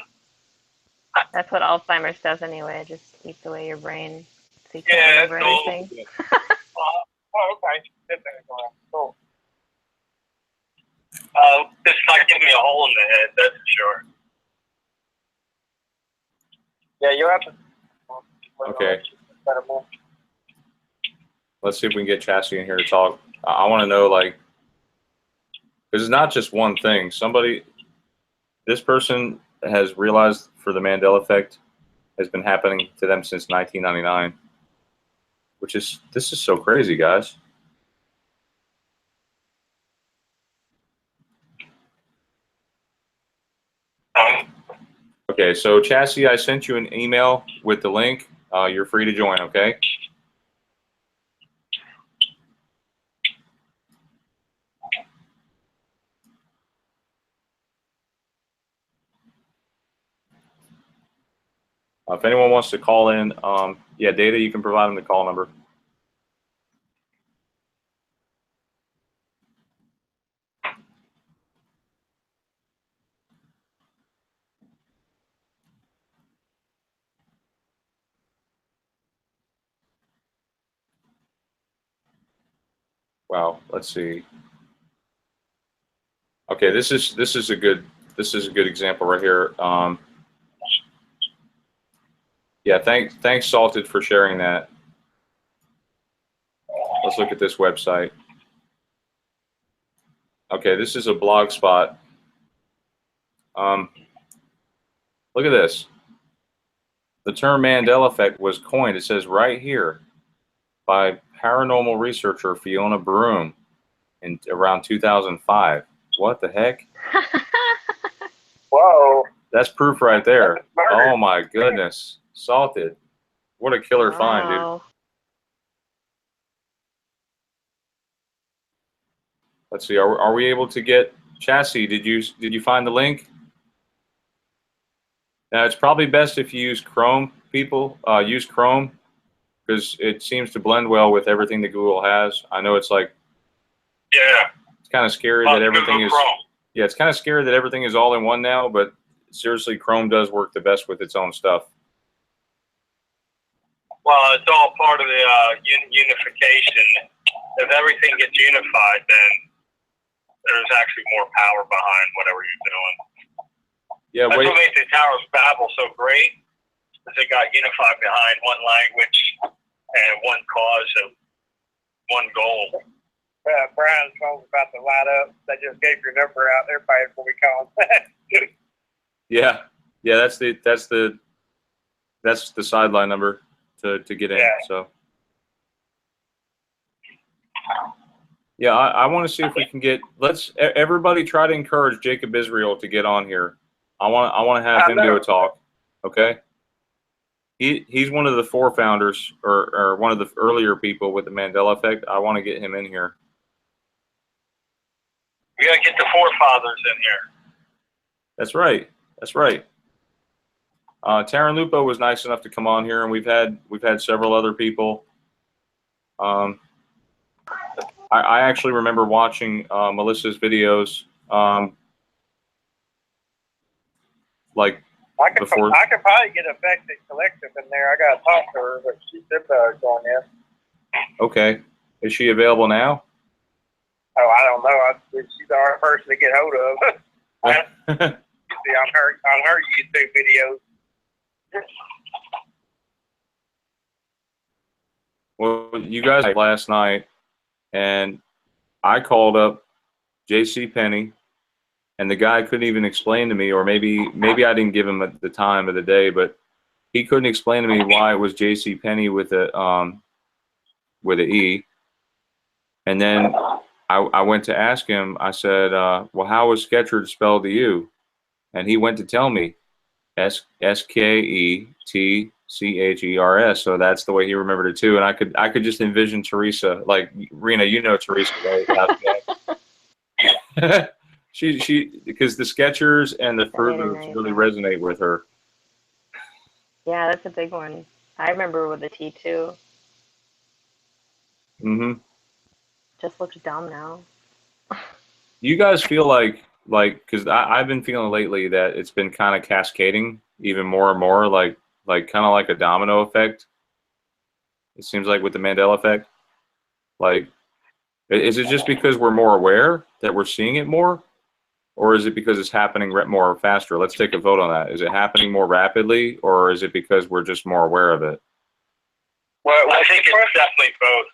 That's what Alzheimer's does anyway. It just eats away your brain, so you Yeah, can't remember that's cool. anything. Okay. Cool. It's not giving me a hole in the head, that's for sure. Yeah, you have to. Okay. Let's see if we can get Chassis in here to talk. I want to know, like, because it's not just one thing. This person has realized for the Mandela effect has been happening to them since 1999, this is so crazy, guys. Okay, so Chassis, I sent you an email with the link. You're free to join, okay? If anyone wants to call in, yeah, Data, you can provide them the call number. Wow, let's see. Okay, this is a good example right here. Yeah, thanks Salted for sharing that. Let's look at this website. Okay, this is a blog spot. Look at this. The term Mandela effect was coined, it says right here, by paranormal researcher Fiona Broome in around 2005. What the heck? Whoa. That's proof right there. That's murder. Oh my goodness. Salted. What a killer find, dude. Wow. Let's see. Are we able to get Chassis? Did you find the link? Now it's probably best if you use Chrome. People use Chrome because it seems to blend well with everything that Google has. I know it's like Yeah. it's kind of scary that everything is. Yeah, it's kind of scary that everything is all in one now. But seriously, Chrome does work the best with its own stuff. Well, it's all part of the unification. If everything gets unified, then there's actually more power behind whatever you're doing. Yeah, That's wait. what makes the Towers of Babel so great, is they got unified behind one language and one cause and one goal. Brian's phone's about to light up. They just gave your number out. Everybody will be calling. Yeah, that's the sideline number to get in. Yeah. So yeah, I want to see if we can get. Everybody try to encourage Jacob Israel to get on here. I want to have him do a talk. Okay. He's one of the four founders or one of the earlier people with the Mandela Effect. I want to get him in here. We got to get the forefathers in here. That's right. That's right. Taryn Lupo was nice enough to come on here, and we've had several other people. I actually remember watching Melissa's videos, like I could before. probably get Effective Collective in there. I got to talk to her, but she said going in. Okay, is she available now? Oh, I don't know. She's the hard person to get hold of. See on her YouTube videos. Well, you guys last night, and I called up J.C. Penney, and the guy couldn't even explain to me, or maybe I didn't give him at the time of the day, but he couldn't explain to me why it was J.C. Penney with a E. And then I went to ask him. I said, "Well, how was Skechers spelled to you?" And he went to tell me, Sketchers. So that's the way he remembered it too. And I could just envision Teresa, like Rena, you know Teresa, right? she because the Skechers and the Fruit Loops really resonate with her. Yeah, that's a big one. I remember with the T too. Mm-hmm. Just looks dumb now. You guys feel like because I've been feeling lately that it's been kind of cascading even more and more, like kind of like a domino effect. It seems like with the Mandela Effect. Like, is it just because we're more aware that we're seeing it more, or is it because it's happening more faster? Let's take a vote on that. Is it happening more rapidly, or is it because we're just more aware of it? Well, I think it's definitely both.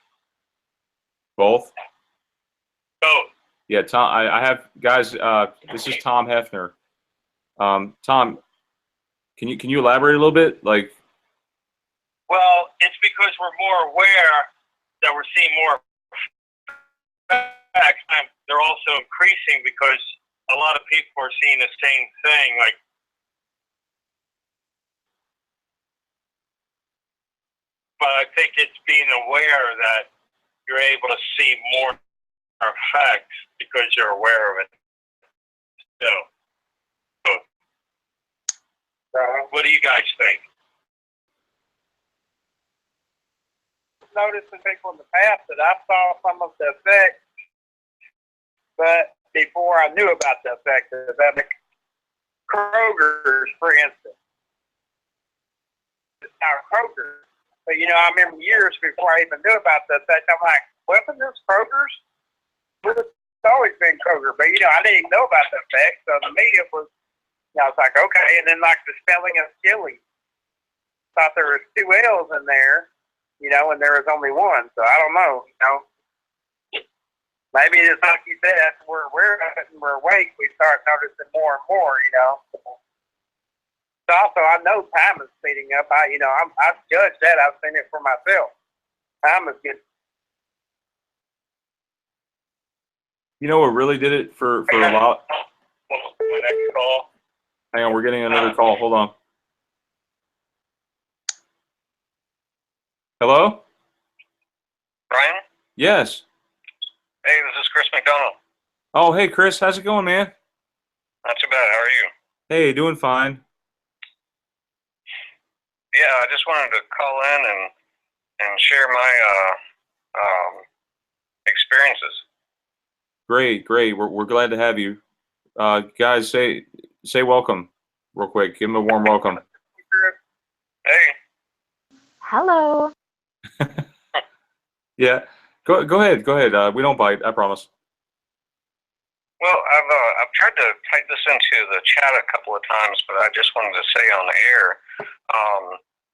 Both? Both. Yeah, Tom. I have guys. This is Tom Hefner. Tom, can you elaborate a little bit? Like, well, it's because we're more aware that we're seeing more facts. And they're also increasing because a lot of people are seeing the same thing. Like, but I think it's being aware that you're able to see more effects because you're aware of it. So, what do you guys think? Noticing people in the past that I saw some of the effects, but before I knew about the effects of that, Kroger's, for instance. Now, Kroger's. But, I remember years before I even knew about the effect, I'm like, wasn't this Kroger's? It's always been Kroger. But, I didn't even know about the effect. So to me, it was, I was like, okay. And then, like, the spelling of Skilly. Thought there was 2 L's in there, and there was only one. So I don't know, Maybe it's like you said, we're aware of it and we're awake. We start noticing more and more, So also, I know time is speeding up. I've judged that. I've seen it for myself. Time is getting You know what really did it for a lot? My next call. Hang on, we're getting another call. Hold on. Hello? Brian? Yes. Hey, this is Chris McDonald. Oh, hey, Chris. How's it going, man? Not too bad. How are you? Hey, doing fine. Yeah, I just wanted to call in and share my experiences. Great, great. We're glad to have you. Guys, say welcome real quick. Give him a warm welcome. Hey. Hello. Yeah. Go ahead. Go ahead. We don't bite. I promise. Well, I've tried to type this into the chat a couple of times, but I just wanted to say on the air,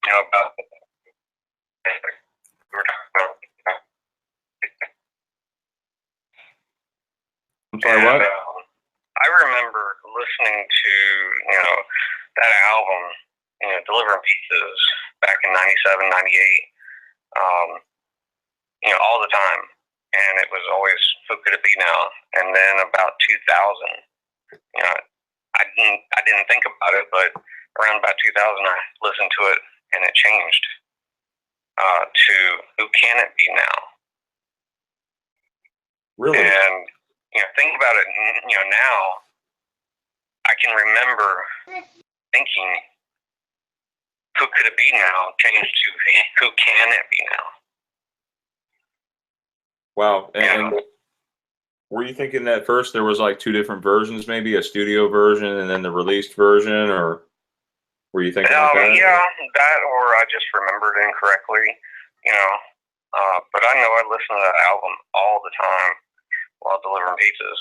about we were talking about. I'm sorry. What? I remember listening to that album, Delivering Pizzas back in '97, '98, all the time, and it was always who could it be now? And then about 2000, I didn't think about it, but around about 2000, I listened to it, and it changed to who can it be now? Really? And think about it. Now I can remember thinking, who could it be now? Changed to who can it be now? Wow. And were you thinking at first there was like two different versions, maybe a studio version and then the released version, or were you thinking like that? Yeah, that, or I just remembered incorrectly, but I know I listened to that album all the time while delivering pizzas.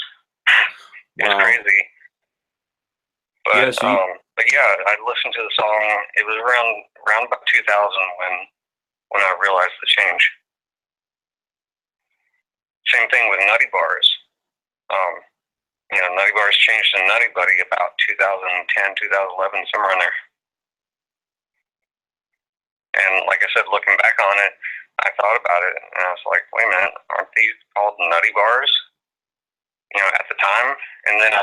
It's Wow. crazy. But, Yeah, so but yeah, I listened to the song. It was around about 2000 when I realized the change. Same thing with Nutty Bars. Nutty Bars changed to Nutty Buddy about 2010, 2011, somewhere in there. And like I said, looking back on it, I thought about it, and I was like, wait a minute, aren't these called Nutty Bars? At the time? And then it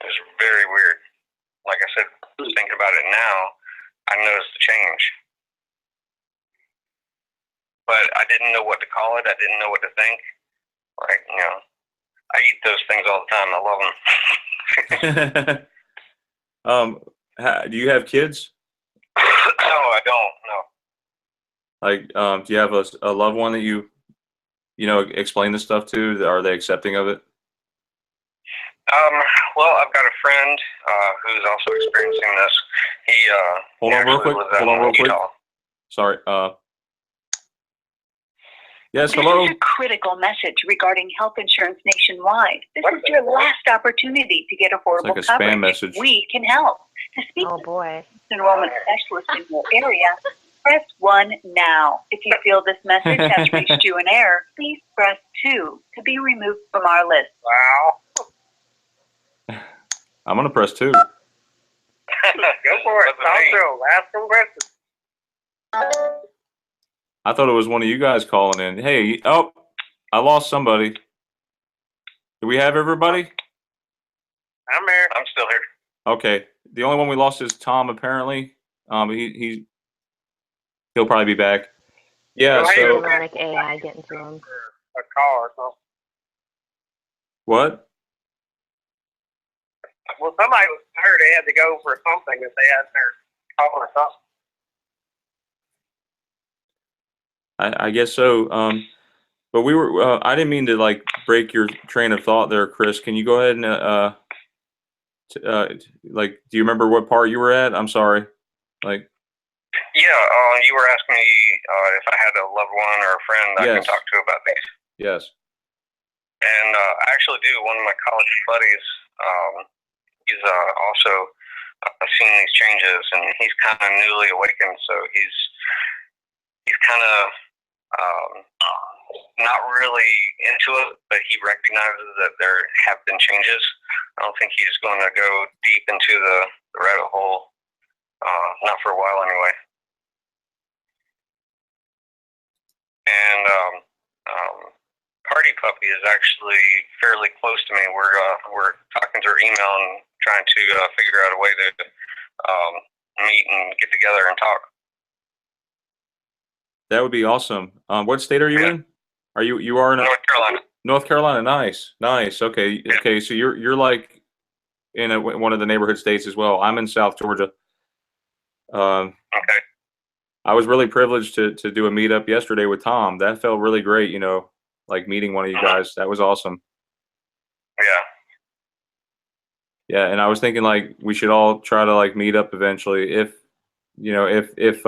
was very weird. Like I said, thinking about it now, I noticed the change. But I didn't know what to call it. I didn't know what to think. Like, I eat those things all the time. I love them. do you have kids? No, I don't. No. Like, do you have a loved one that you explain this stuff to? Are they accepting of it? Well, I've got a friend who's also experiencing this. He Hold on real quick. Hold on real quick. Sorry. Yes, hello. This is a critical message regarding health insurance nationwide. This is your last opportunity to get affordable It's like a spam coverage. message. We can help. To speak Oh to boy. an enrollment specialist in your area, press 1 now. If you feel this message has reached you in error, please press 2 to be removed from our list. Wow. I'm gonna press 2. Go for it. Talk to him. Ask him questions. I thought it was one of you guys calling in. Hey, oh, I lost somebody. Do we have everybody? I'm here. I'm still here. Okay. The only one we lost is Tom, apparently. He'll probably be back. Yeah. Well, So Demonic AI getting to him. A call or something. what? Well, somebody was tired. They had to go for something that they had their call or something. I guess so. But we were. I didn't mean to like break your train of thought there, Chris. Can you go ahead and like, do you remember what part you were at? I'm sorry. Like. Yeah, you were asking me if I had a loved one or a friend I can Yes. talk to about these. Yes. And I actually do. One of my college buddies, he's also seen these changes, and he's kind of newly awakened, so he's kind of not really into it, but he recognizes that there have been changes. I don't think he's going to go deep into the rabbit hole, not for a while anyway. And puppy is actually fairly close to me. We're talking through email and trying to figure out a way to meet and get together and talk. That would be awesome. What state are you in? Are you are in North Carolina? North Carolina? Nice, nice. Okay, Yeah. okay. So you're like in one of the neighborhood states as well. I'm in South Georgia. Okay. I was really privileged to do a meetup yesterday with Tom. That felt really great. You know, like meeting one of you guys. That was awesome. Yeah. Yeah, and I was thinking like we should all try to like meet up eventually if you know if if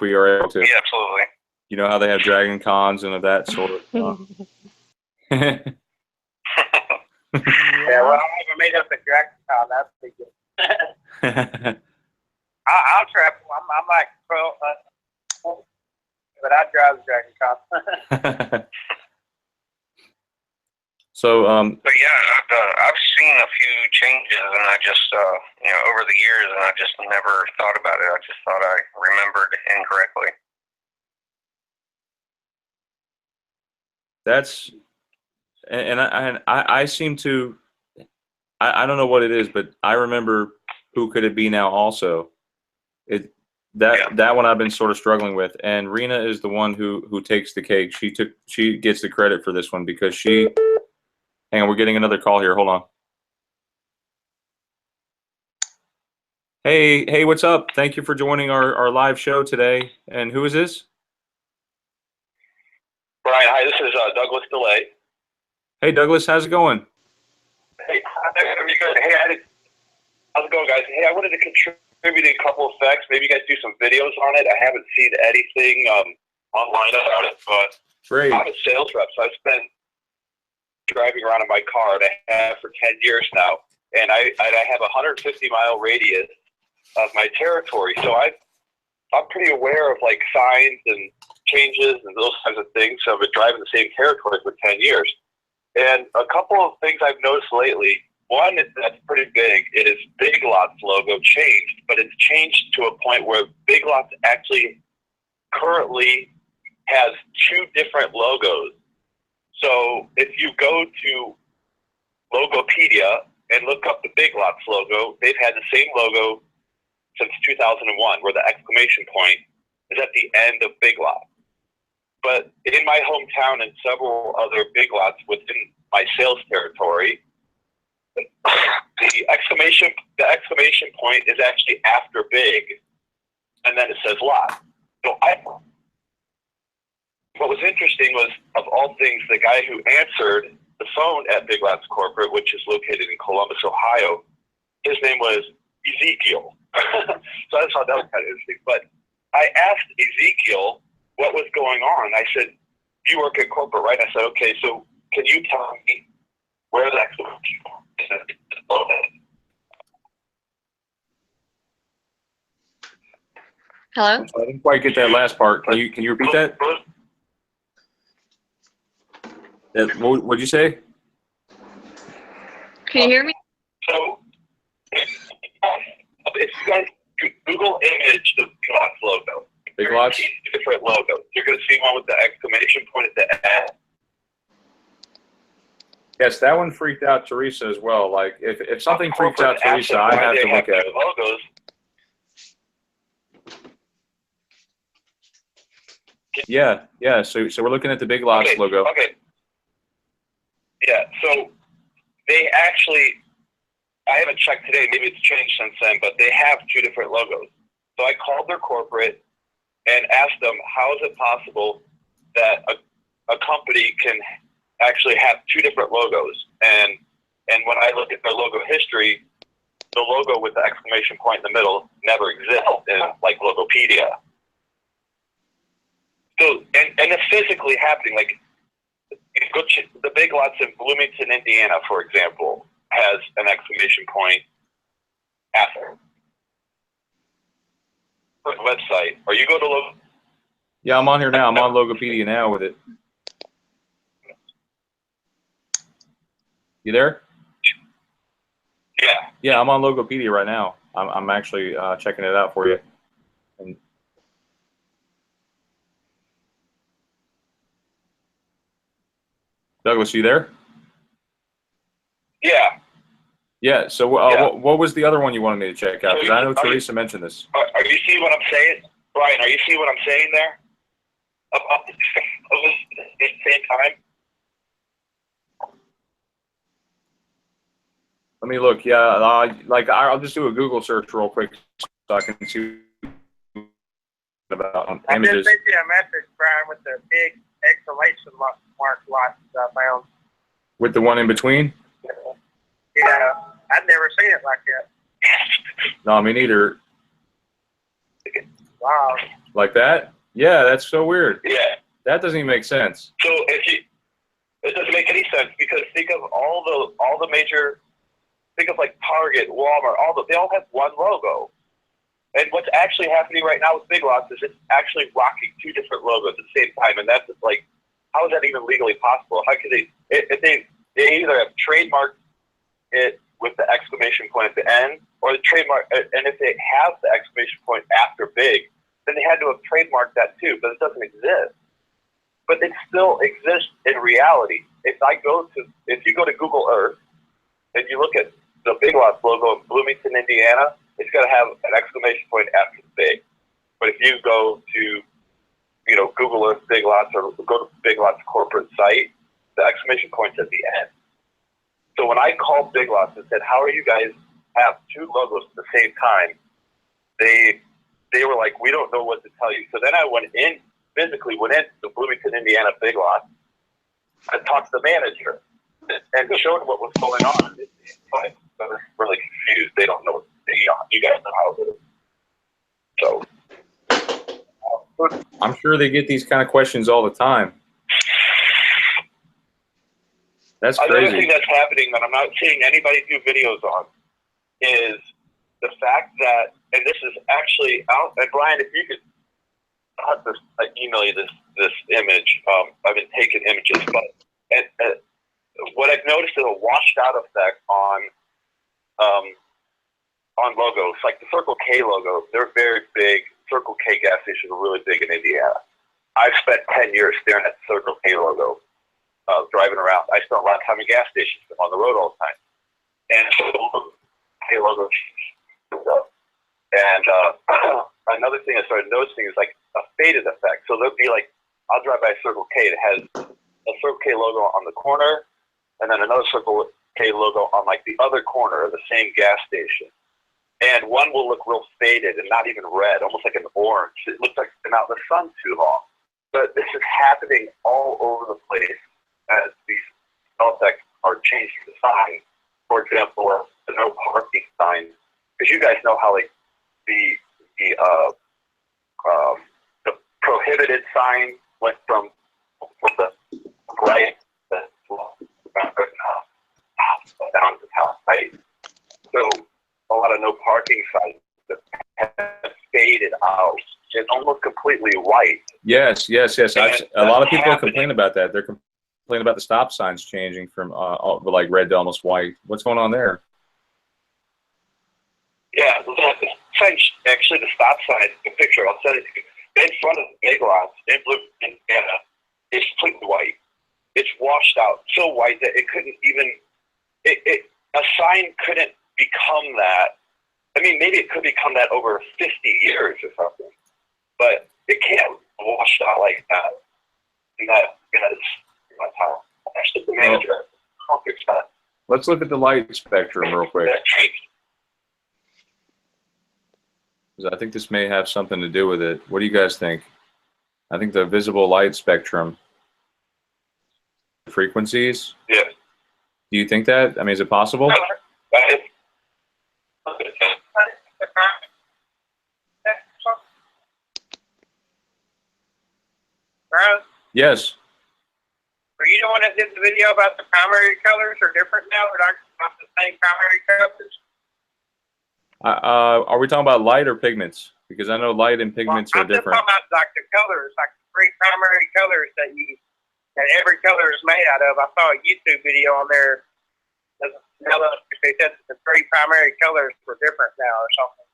we are able to. Yeah, absolutely. You know how they have Dragon Cons and of that sort of. Yeah, well, I haven't made up at Dragon Con. That's pretty good. I'll travel. I'm like 12, but I drive the Dragon Con. So But yeah, I've seen a few changes, and I just over the years, and I just never thought about it. I just thought I remembered incorrectly. that's and I seem to I don't know what it is, but I remember who could it be now also. That one I've been sort of struggling with, and Rena is the one who takes the cake. She gets the credit for this one because she. Hang on, we're getting another call here. Hold on. Hey, what's up? Thank you for joining our live show today. And who is this? Brian, hi. This is Douglas DeLay. Hey, Douglas, how's it going? Hey, very good. Hey, how's it going, guys? Hey, I wanted to contribute a couple of facts. Maybe you guys do some videos on it. I haven't seen anything online about it, but Great. I'm a sales rep, so I've spent driving around in my car, and I have for 10 years now. And I have a 150-mile radius of my territory, so I'm pretty aware of like signs and changes and those kinds of things. So I've been driving the same territory for 10 years. And a couple of things I've noticed lately. One that's pretty big. It is Big Lots logo changed, but it's changed to a point where Big Lots actually currently has two different logos. So if you go to Logopedia and look up the Big Lots logo, they've had the same logo since 2001, where the exclamation point is at the end of Big Lots. But in my hometown and several other Big Lots within my sales territory, the exclamation point is actually after big, and then it says lot. So what was interesting was, of all things, the guy who answered the phone at Big Lots Corporate, which is located in Columbus, Ohio, his name was Ezekiel. So I thought that was kind of interesting. But I asked Ezekiel what was going on. I said, "You work at corporate, right?" I said, "Okay, so can you tell me where the exclamation point is?" Hello? I didn't quite get that last part. Can you repeat that? What would you say? Can you hear me? So if you guys Google image the Big Lots logo, Big Lots? different logos. You're going to see one with the exclamation point at the end. Yes, that one freaked out Teresa as well. Like if something freaks out Teresa, I have to look at it. Logos. Yeah. So we're looking at the Big Lots logo. Okay. Yeah. So they actually, I haven't checked today. Maybe it's changed since then, but they have two different logos. So I called their corporate and asked them, how is it possible that a company can actually have two different logos? And when I look at their logo history, the logo with the exclamation point in the middle never exists in like Logopedia. So, and it's physically happening. Like, the Big Lots in Bloomington, Indiana, for example, has an exclamation point after the website. Or you go to Yeah, I'm on here now. I'm on Logopedia now with it. You there? Yeah. Yeah, I'm on Logopedia right now. I'm actually checking it out for you. And Douglas, you there? Yeah. Yeah. So Yeah. what was the other one you wanted me to check out? Because I know Teresa mentioned this. Are you seeing what I'm saying? Brian, are you seeing what I'm saying there? About the same time? Let me look. Yeah, I'll just do a Google search real quick so I can see about I just images. sent you a message, Brian, with the big exclamation mark lights I found. With the one in between? Yeah, I'd never seen it like that. No, me neither. Wow. Like that? Yeah, that's so weird. Yeah. That doesn't even make sense. So it doesn't make any sense because think of all the major, think of like Target, Walmart, they all have one logo. And what's actually happening right now with Big Lots is it's actually rocking two different logos at the same time, and that's just like, how is that even legally possible? How could they either have trademarked it with the exclamation point at the end, or the trademark, and if they have the exclamation point after Big, then they had to have trademarked that too, but it doesn't exist. But it still exists in reality. If you go to Google Earth and you look at the Big Lots logo in Bloomington, Indiana, it's going to have an exclamation point after the Big. But if you go to, Google Earth Big Lots or go to Big Lots corporate site, the exclamation point's at the end. So when I called Big Lots and said, how are you guys have two logos at the same time? They were like, we don't know what to tell you. So then I physically went into the Bloomington, Indiana Big Lots and talked to the manager and showed what was going on. They're really confused. They don't know. You guys know how it is. So I'm sure they get these kind of questions all the time. That's crazy. Another thing that's happening that I'm not seeing anybody do videos on is the fact that, and this is actually out, and Brian, if you could, I'll have to email you this image. I've been taking images, but what I've noticed is a washed out effect on logos. Like the Circle K logo, they're very big. Circle K gas stations are really big in Indiana. I've spent 10 years staring at the Circle K logo, driving around. I spent a lot of time in gas stations. I'm on the road all the time. And so the K logo, and another thing I started noticing is like a faded effect. So there'll be like, I'll drive by a Circle K that has a Circle K logo on the corner, and then another Circle K logo on like the other corner of the same gas station. And one will look real faded and not even red, almost like an orange. It looks like it's been out in the sun too long. But this is happening all over the place as these effects are changing the sign. For example, the no parking sign, because you guys know how like the prohibited sign went from the right down to top right. So a lot of no parking signs that have faded out and almost completely white. Yes. A lot of people complain about that. They're complaining about the stop signs changing from like red to almost white. What's going on there? Yeah, actually the stop sign, the picture, I'll send it to you, in front of the Big Lots in Bloomington, Indiana, is completely white. It's washed out, so white that it couldn't even, a sign couldn't become that. I mean, maybe it could become that over 50 years or something, but it can't wash out like that. And that's how, actually the manager, I'll fix that. Let's look at the light spectrum real quick. That changed. I think this may have something to do with it. What do you guys think? I think the visible light spectrum frequencies. Yeah. Do you think that? I mean, is it possible? Brian, Yes. were you the one that did the video about the primary colors are different now? Or not the same primary colors? Are we talking about light or pigments? Because I know light and pigments are I'm just different. talking about like the colors, like the three primary colors that every color is made out of. I saw a YouTube video on there. They said the three primary colors were different now or something.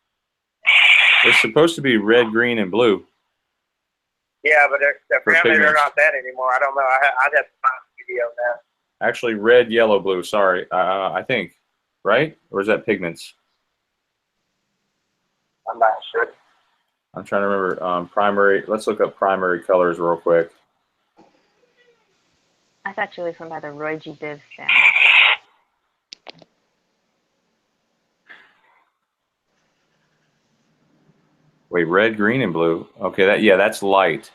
It's supposed to be red, green, and blue. Yeah, but apparently they're pigments. not that anymore. I don't know. I'd have to find the video now. Actually, red, yellow, blue. Sorry, I think, right? Or is that pigments? I'm not sure. I'm trying to remember. Primary. Let's look up primary colors real quick. That's actually from by the Roy G. Biv family. Wait, red, green, and blue. Okay, that's light.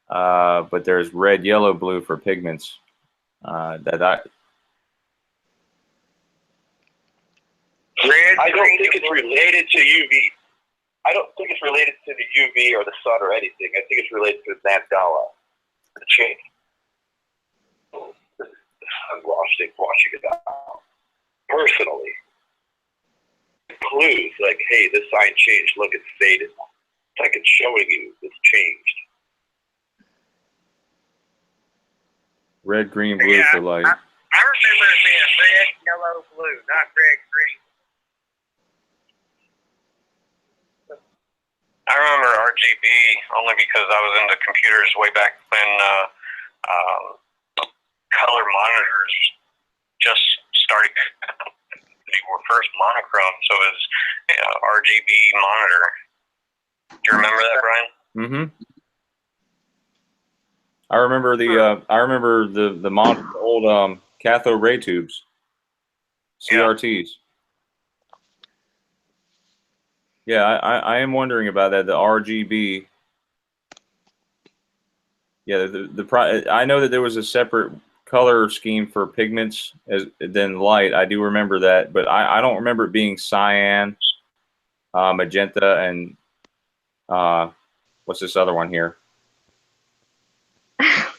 But there's red, yellow, blue for pigments. Red, I don't think it's related to UV. I don't think it's related to the UV or the sun or anything. I think it's related to Mandela, the change. I'm washing it out. Personally, clues like, hey, this sign changed. Look, it's faded. It's like it's showing you it's changed. Red, green, blue for light. I remember it being red, yellow, blue, not red, green. I remember RGB only because I was into computers way back when color monitors just started. They were first monochrome, so it was RGB monitor. Do you remember that, Brian? Mm-hmm. I remember the old cathode ray tubes, CRTs. Yeah, I am wondering about that. The RGB. Yeah, I know that there was a separate color scheme for pigments than light. I do remember that, but I don't remember it being cyan, magenta, and what's this other one here?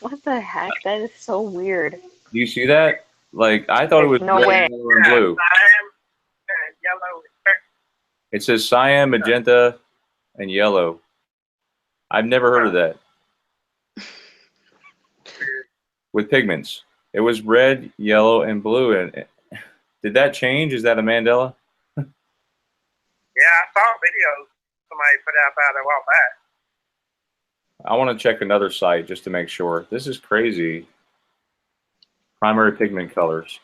What the heck? That is so weird. Do you see that? Like, I thought it was No red, way. yellow, and blue. Yellow. It says cyan, magenta, and yellow. I've never heard of that. With pigments. It was red, yellow, and blue. And did that change? Is that a Mandela? Yeah, I saw a video somebody put out about it a while back. I want to check another site just to make sure. This is crazy. Primary pigment colors.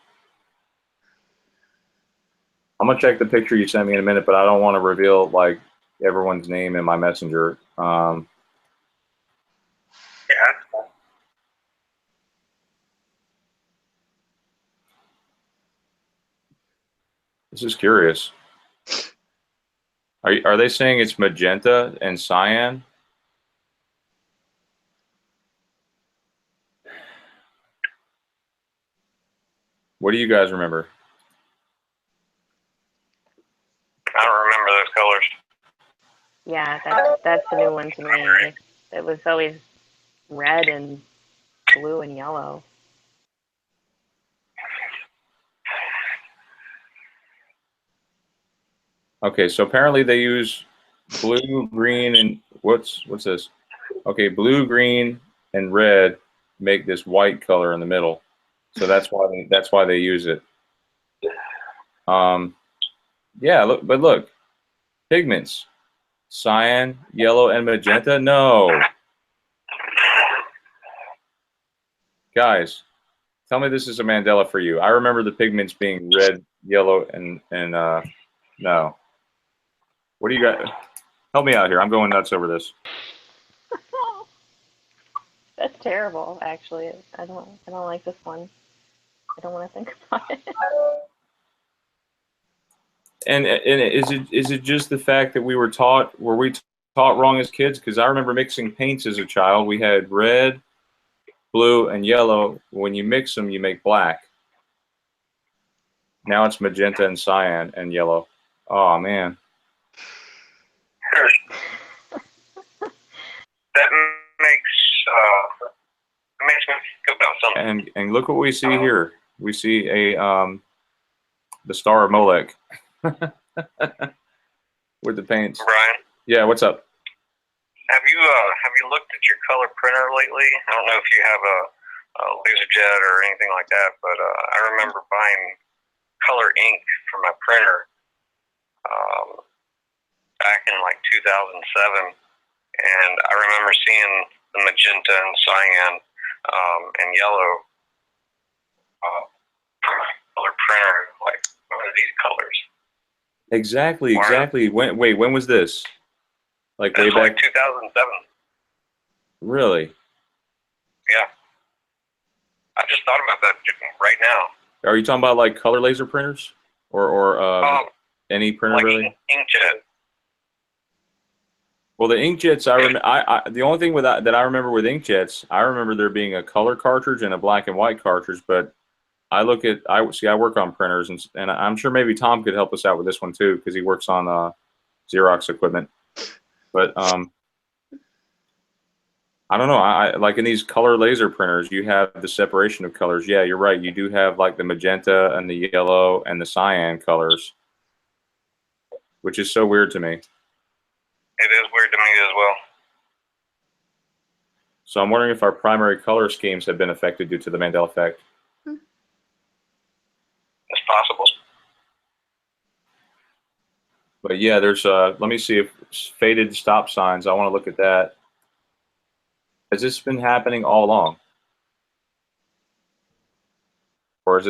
I'm going to check the picture you sent me in a minute, but I don't want to reveal like everyone's name in my messenger. Yeah. This is curious. Are they saying it's magenta and cyan? What do you guys remember? I don't remember those colors. Yeah, that's the new one to me. It was always red and blue and yellow. Okay, so apparently they use blue, green, and what's this? Okay, blue, green, and red make this white color in the middle. So that's why they use it. Yeah, look, pigments, cyan, yellow, and magenta. No, guys, tell me this is a Mandela for you. I remember the pigments being red, yellow, and no. What do you got? Help me out here. I'm going nuts over this. That's terrible, actually. I don't like this one. I don't want to think about it. And is it just the fact that were we taught wrong as kids? Because I remember mixing paints as a child. We had red, blue, and yellow. When you mix them, you make black. Now it's magenta and cyan and yellow. Oh man. That makes me think about something. And look what we see here. We see the Star of Molech with the paints. Brian? Yeah, what's up? Have you looked at your color printer lately? I don't know if you have a LaserJet or anything like that, but I remember buying color ink for my printer back in like 2007, and I remember seeing the magenta and cyan and yellow color printer, like one of these colors. Exactly. When was this? Like way It's back? like 2007. Really? Yeah. I just thought about that right now. Are you talking about like color laser printers, or any printer Like really? inkjet. Well, the inkjets, the only thing with that I remember with inkjets, I remember there being a color cartridge and a black and white cartridge. But I work on printers, and I'm sure maybe Tom could help us out with this one too, because he works on Xerox equipment. But I don't know. I like in these color laser printers, you have the separation of colors. Yeah, you're right. You do have like the magenta and the yellow and the cyan colors, which is so weird to me. It is weird to me as well. So I'm wondering if our primary color schemes have been affected due to the Mandela effect. It's possible. But yeah, there's let me see if faded stop signs. I want to look at that. Has this been happening all along? Or is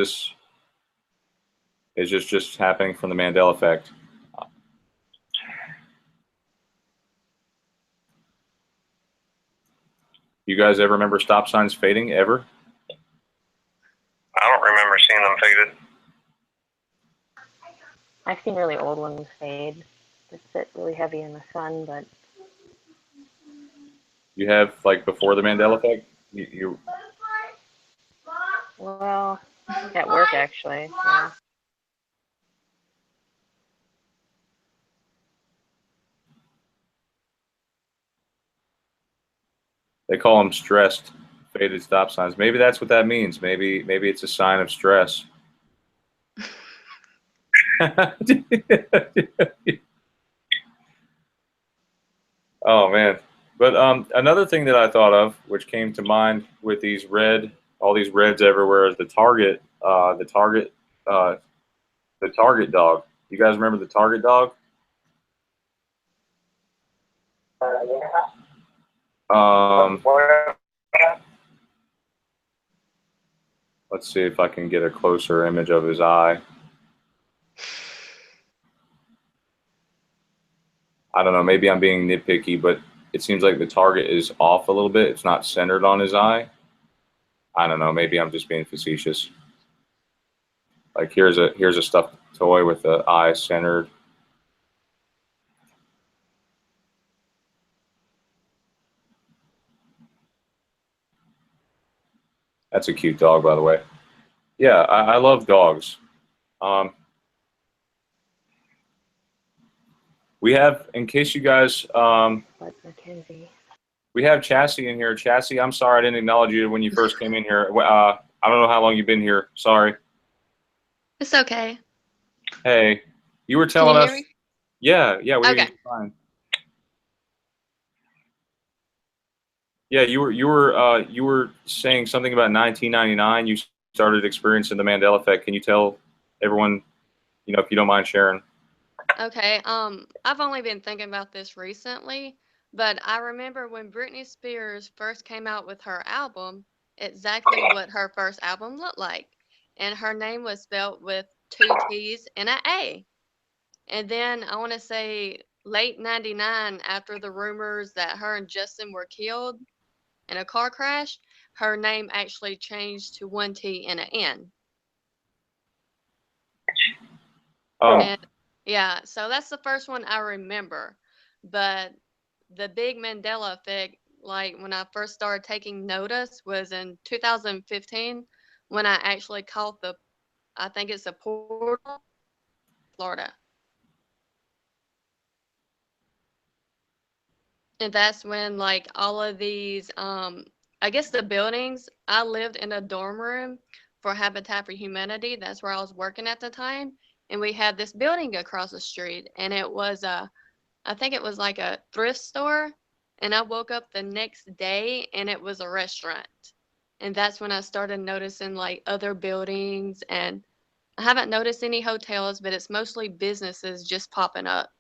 this just happening from the Mandela effect? You guys ever remember stop signs fading ever? I don't remember seeing them faded. I've seen really old ones fade. That sit really heavy in the sun, but You have like before the Mandela effect? You well, at work actually. Yeah. They call them stressed faded stop signs. Maybe that's what that means. Maybe it's a sign of stress. Oh man. But another thing that I thought of, which came to mind with all these reds everywhere, is the Target dog. You guys remember the Target dog? Let's see if I can get a closer image of his eye. I don't know, maybe I'm being nitpicky, but it seems like the target is off a little bit. It's not centered on his eye. I don't know, maybe I'm just being facetious. Like here's a stuffed toy with the eye centered. That's a cute dog, by the way. Yeah, I love dogs. We have, in case you guys, But Mackenzie. we have Chassie in here. Chassie, I'm sorry I didn't acknowledge you when you first came in here. I don't know how long you've been here. Sorry. It's okay. Hey, you were Can telling you us. hear me? Yeah, we hear Okay. you fine. Yeah, you were saying something about 1999. You started experiencing the Mandela effect. Can you tell everyone, if you don't mind sharing? Okay. I've only been thinking about this recently, but I remember when Britney Spears first came out with her album, exactly what her first album looked like. And her name was spelled with 2 T's and an A. And then I want to say late 99, after the rumors that her and Justin were killed in a car crash, her name actually changed to 1 T and an N. Oh, And yeah, so that's the first one I remember. But the big Mandela effect, like when I first started taking notice, was in 2015 when I actually caught I think it's a portal, Florida. And that's when like all of these, I guess the buildings, I lived in a dorm room for Habitat for Humanity. That's where I was working at the time. And we had this building across the street, and it was I think it was like a thrift store. And I woke up the next day and it was a restaurant. And that's when I started noticing like other buildings. And I haven't noticed any hotels, but it's mostly businesses just popping up.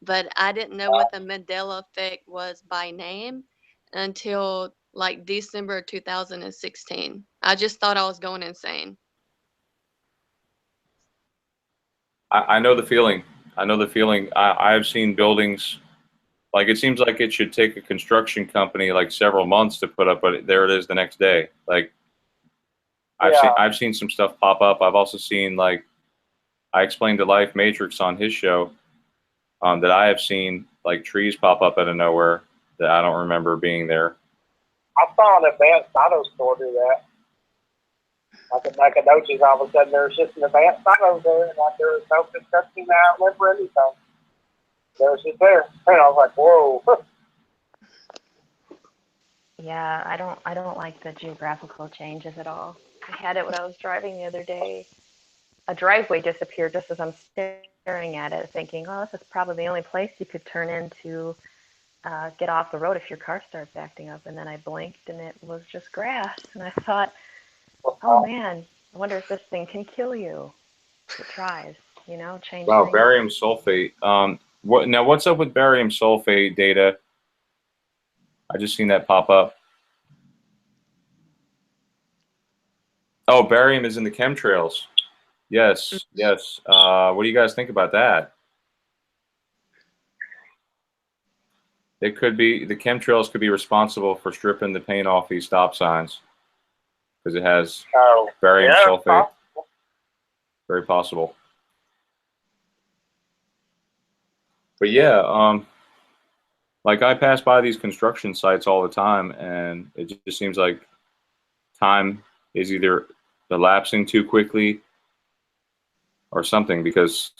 But I didn't know what the Mandela effect was by name until like December 2016. I just thought I was going insane. I know the feeling. I know the feeling. I've seen buildings, like it seems like it should take a construction company like several months to put up, but there it is the next day. Like I've seen some stuff pop up. I've also seen, like, I explained to Life Matrix on his show, that I have seen like trees pop up out of nowhere that I don't remember being there. I saw an advanced auto store do that. Like a Noches, all of a sudden there's just an advanced auto there, and like there was no construction outlet for anything. There was just there. And I was like, whoa. Yeah, I don't like the geographical changes at all. I had it when I was driving the other day. A driveway disappeared just as I'm staring at it, thinking, oh, this is probably the only place you could turn in to get off the road if your car starts acting up. And then I blinked and it was just grass. And I thought, oh man, I wonder if this thing can kill you. It tries, you know, change Wow, things. barium sulfate. What's up with barium sulfate data? I just seen that pop up. Oh, barium is in the chemtrails. Yes, yes. What do you guys think about that? It could be, the chemtrails could be responsible for stripping the paint off these stop signs because it has barium sulfate. Possible. Very possible. But yeah, like I pass by these construction sites all the time, and it just seems like time is either elapsing too quickly or something, because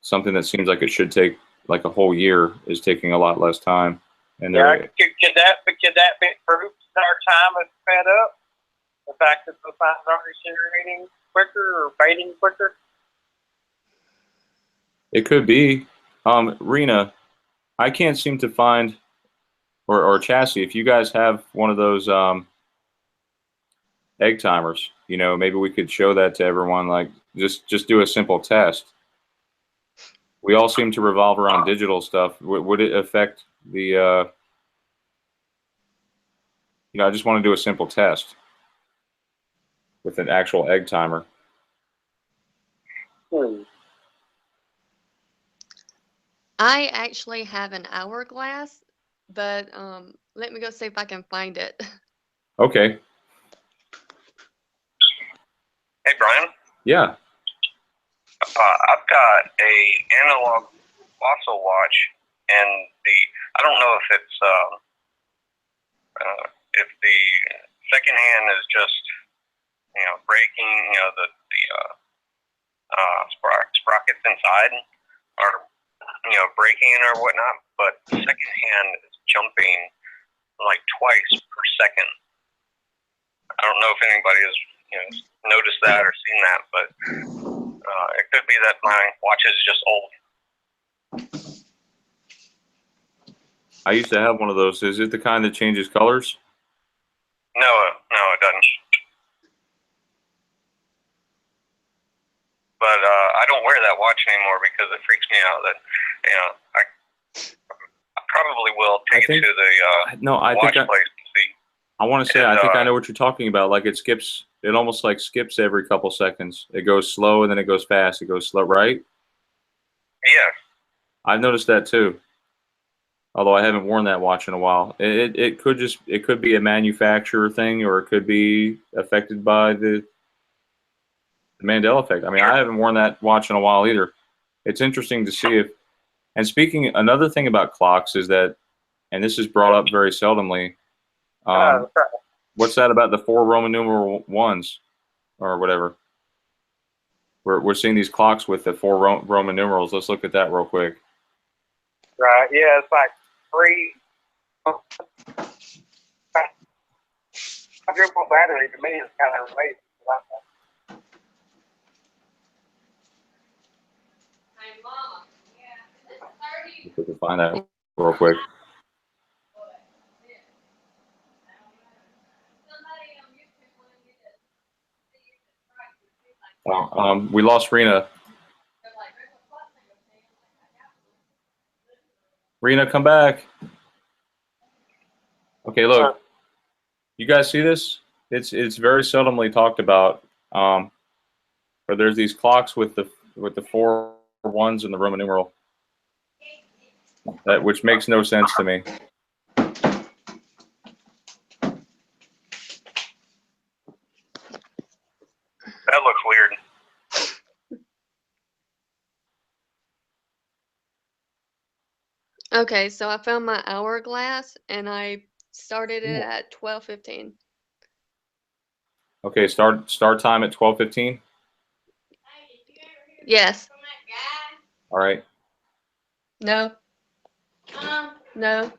something that seems like it should take like a whole year is taking a lot less time. And Yeah, could that be proof that our time is sped up? The fact that the signs aren't regenerating quicker or fading quicker? it could be. Rena, I can't seem to find, or Chassis, if you guys have one of those egg timers, you know, maybe we could show that to everyone, like just do a simple test. We all seem to revolve around digital stuff. Would it affect the, you know, I just want to do a simple test with an actual egg timer. I actually have an hourglass, but let me go see if I can find it. Okay. Hey, Brian. Yeah. I've got a analog fossil watch, and I don't know if the second hand is just, you know, breaking, you know, the sprockets inside are, you know, breaking or whatnot, but the second hand is jumping like twice per second. I don't know if anybody has, you know, noticed that or seen that, but it could be that my watch is just old. I used to have one of those. Is it the kind that changes colors? No, it doesn't. But I don't wear that watch anymore because it freaks me out. That, you know, I probably will take it to the watch place and see. I want to say, I think I know what you're talking about. Like it almost like skips every couple seconds. It goes slow and then it goes fast. It goes slow, right? Yeah. I've noticed that too. Although I haven't worn that watch in a while. It could be a manufacturer thing, or it could be affected by the Mandela effect. I mean, I haven't worn that watch in a while either. It's interesting to see if, and speaking, another thing about clocks is that, and this is brought up very seldomly, what's that about the 4 Roman numeral ones or whatever? We're seeing these clocks with the 4 Roman numerals. Let's look at that real quick. Right, yeah, it's like 3. Quadruple battery to me is kind of amazing. If we can find that real quick. We lost Rena. Rena, come back. Okay, look. You guys see this? It's very seldomly talked about. But there's these clocks with the 4 1s in the Roman numeral, which makes no sense to me. That looks weird. Okay, so I found my hourglass and I started it at 12:15. Okay, start time at 12:15. Yes. All right. No. No.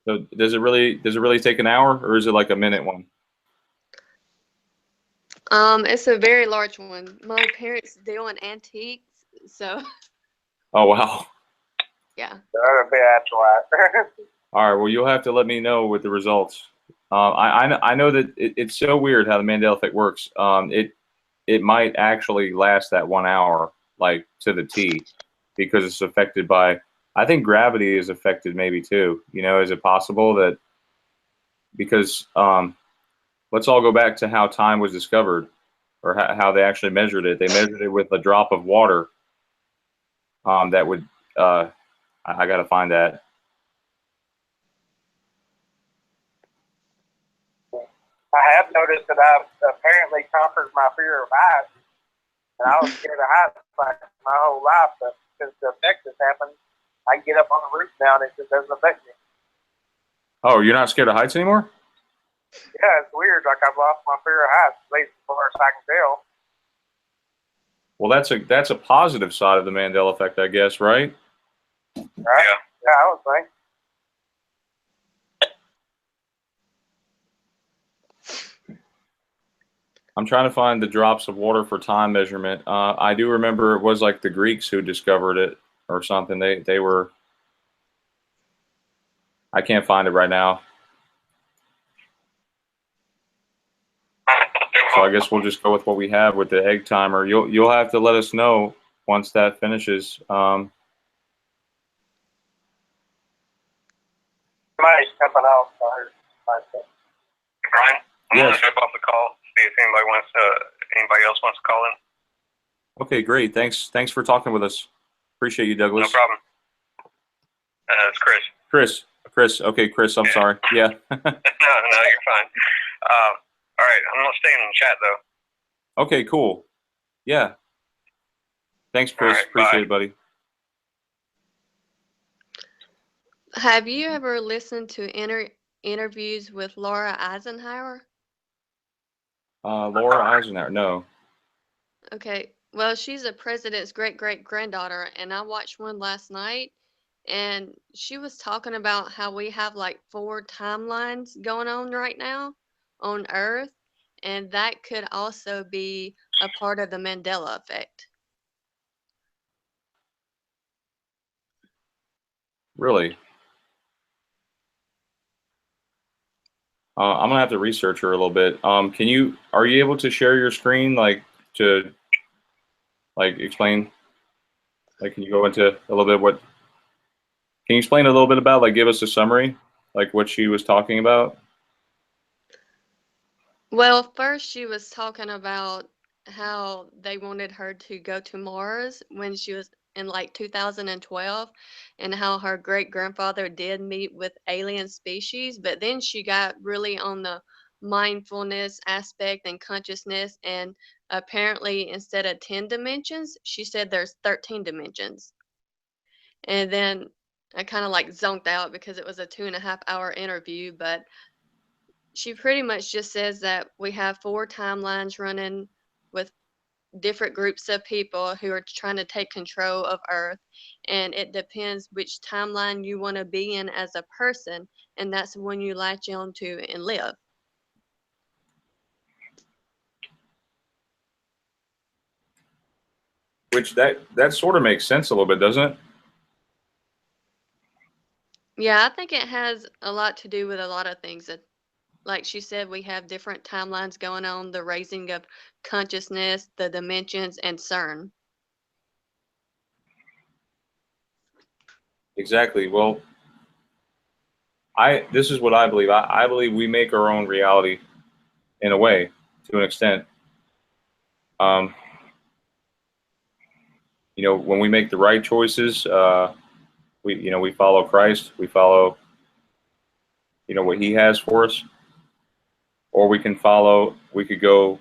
So does it really take an hour, or is it like a minute one? It's a very large one. My parents deal in antiques, so Oh wow. yeah. That'd be that's right. All right. Well, you'll have to let me know with the results. I know that it's so weird how the Mandela effect works. It might actually last that 1 hour, like to the T, because it's affected by. I think gravity is affected maybe too. You know, is it possible that because let's all go back to how time was discovered, or how they actually measured it. They measured it with a drop of water. That would I got to find that. I have noticed that I've apparently conquered my fear of heights, and I was scared of heights like my whole life, but since the effect has happened, I can get up on the roof now and it just doesn't affect me. Oh, you're not scared of heights anymore? Yeah, it's weird. Like I've lost my fear of heights, at least as far as I can tell. Well, that's a positive side of the Mandela effect, I guess, right? Right? Yeah, I would think. I'm trying to find the drops of water for time measurement. I do remember it was like the Greeks who discovered it or something. They were. I can't find it right now. So I guess we'll just go with what we have with the egg timer. You'll have to let us know once that finishes. Somebody's jumping off. So I heard somebody say. Brian, I'm Yes. gonna jump off the call. See if anybody else wants to call in. Okay, great. Thanks for talking with us. Appreciate you, Douglas. No problem. It's Chris. Chris. Okay, Chris. I'm sorry. Yeah. No, you're fine. All right, I'm gonna stay in the chat though. Okay, cool. Yeah. Thanks, Chris. All right, Appreciate bye. it, buddy. Have you ever listened to interviews with Laura Eisenhower? Laura Eisenhower. No. Okay, well, she's the president's great-great-granddaughter, and I watched one last night, and she was talking about how we have like 4 timelines going on right now on Earth, and that could also be a part of the Mandela effect. Really? I'm gonna have to research her a little bit. Are you able to share your screen, like to explain? Like, can you go into a little bit can you explain a little bit about, like, give us a summary, like what she was talking about? Well, first she was talking about how they wanted her to go to Mars when she was in like 2012, and how her great grandfather did meet with alien species, but then she got really on the mindfulness aspect and consciousness, and apparently instead of 10 dimensions, she said there's 13 dimensions. And then I kind of like zonked out because it was a 2.5 hour interview, but she pretty much just says that we have 4 timelines running with different groups of people who are trying to take control of Earth, and it depends which timeline you want to be in as a person, and that's the one you latch on to and live. Which that sort of makes sense a little bit, doesn't it? Yeah, I think it has a lot to do with a lot of things. That, like she said, we have different timelines going on, the raising of consciousness, the dimensions, and CERN. Exactly. Well, this is what I believe. I believe we make our own reality in a way, to an extent. You know, when we make the right choices, we follow Christ, we follow, what He has for us, or we could go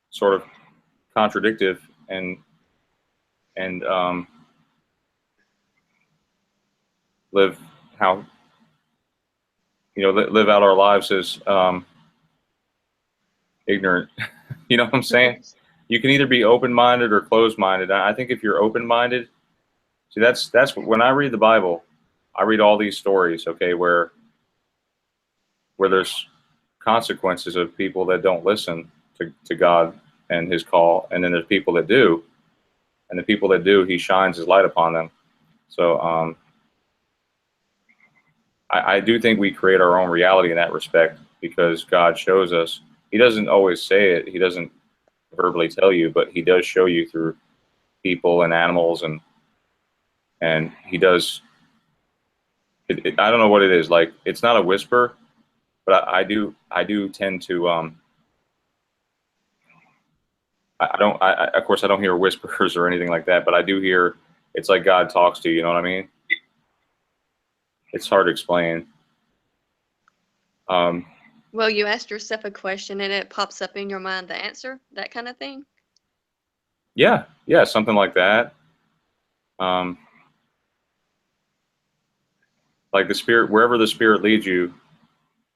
sort of contradictive and live how, live out our lives as ignorant. You know what I'm saying? You can either be open-minded or closed-minded. I think if you're open-minded, see, that's when I read the Bible, I read all these stories, okay, where there's consequences of people that don't listen to God and His call, and then there's people that do, and the people that do, He shines His light upon them. So I do think we create our own reality in that respect, because God shows us. He doesn't always say it. He doesn't verbally tell you, but He does show you through people and animals, and He does. I don't know what it is. Like, it's not a whisper, but I do tend to of course I don't hear whispers or anything like that, but I do hear, it's like God talks to you, you know what I mean? It's hard to explain. Well, you asked yourself a question and it pops up in your mind the answer, that kind of thing. Yeah, something like that. Like the Spirit, wherever the Spirit leads you,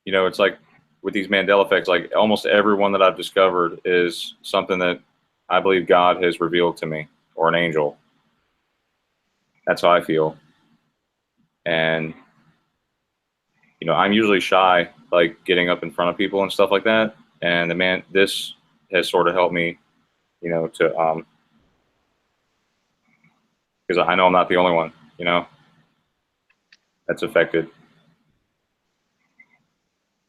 it's like with these Mandela effects, like almost everyone that I've discovered is something that I believe God has revealed to me, or an angel. That's how I feel. And, I'm usually shy, like getting up in front of people and stuff like that. And this has sort of helped me, to, because I know I'm not the only one, that's affected.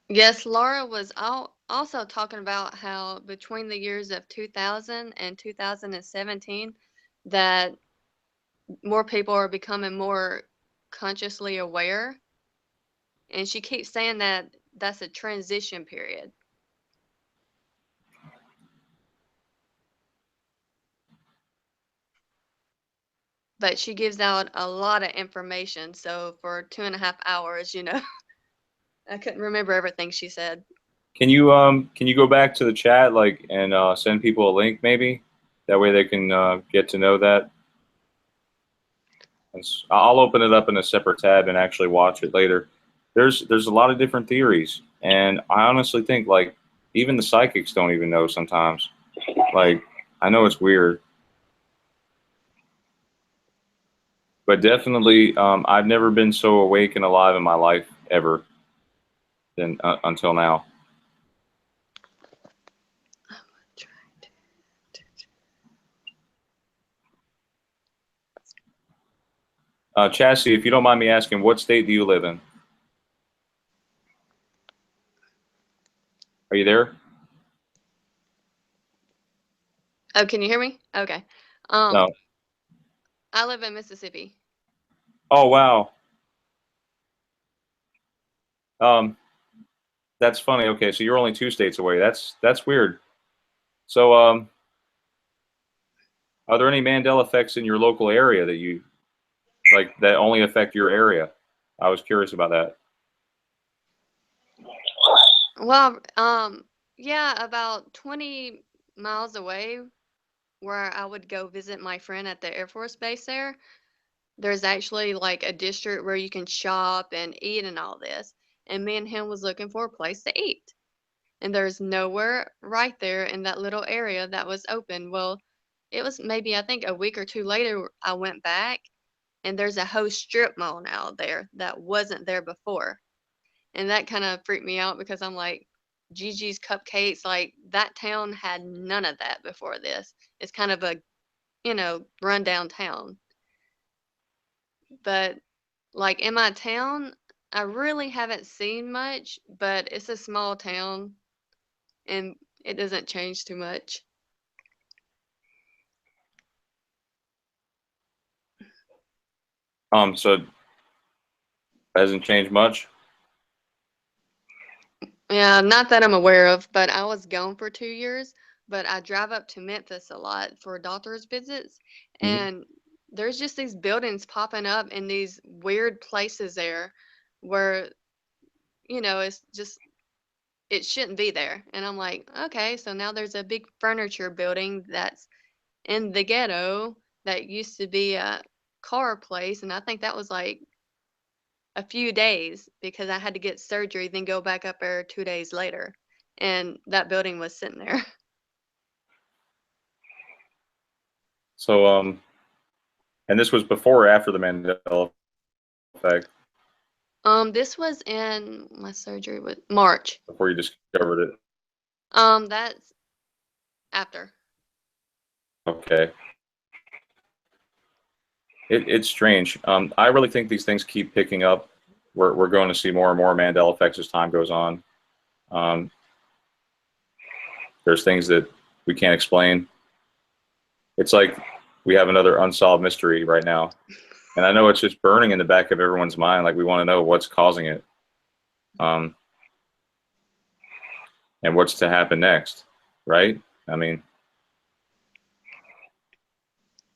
Yes, Laura was also talking about how between the years of 2000 and 2017, that more people are becoming more consciously aware. And she keeps saying that that's a transition period. But she gives out a lot of information. So for 2.5 hours, I couldn't remember everything she said. Can you go back to the chat, like, and send people a link, maybe? That way they can get to know that. I'll open it up in a separate tab and actually watch it later. There's a lot of different theories, and I honestly think, like, even the psychics don't even know sometimes. Like, I know it's weird, but definitely, I've never been so awake and alive in my life ever than until now. Chassie, if you don't mind me asking, what state do you live in? Are you there? Oh, can you hear me? Okay. No. I live in Mississippi. Oh, wow. That's funny. Okay, so you're only 2 states away. That's weird. So, are there any Mandela effects in your local area that you like that only affect your area? I was curious about that. Well, yeah, about 20 miles away, where I would go visit my friend at the Air Force Base there, there's actually like a district where you can shop and eat and all this. And me and him was looking for a place to eat. And there's nowhere right there in that little area that was open. Well, it was maybe, I think, a week or two later, I went back and there's a whole strip mall now there that wasn't there before. And that kind of freaked me out because I'm like, Gigi's Cupcakes, like that town had none of that before this. It's kind of a, rundown town. But like in my town, I really haven't seen much, but it's a small town and it doesn't change too much. So Hasn't changed much. Yeah, not that I'm aware of, but I was gone for 2 years. But I drive up to Memphis a lot for doctor's visits, Mhm. and there's just these buildings popping up in these weird places there where, it's just, it shouldn't be there. And I'm like, okay, so now there's a big furniture building that's in the ghetto that used to be a car place. And I think that was like a few days because I had to get surgery, then go back up there 2 days later. And that building was sitting there. So, and this was before or after the Mandela Effect? This was in my surgery with March. Before you discovered it? That's after. Okay. It's strange. I really think these things keep picking up. We're going to see more and more Mandela effects as time goes on. There's things that we can't explain. It's like we have another unsolved mystery right now. And I know it's just burning in the back of everyone's mind. Like we want to know what's causing it. And what's to happen next, right? I mean,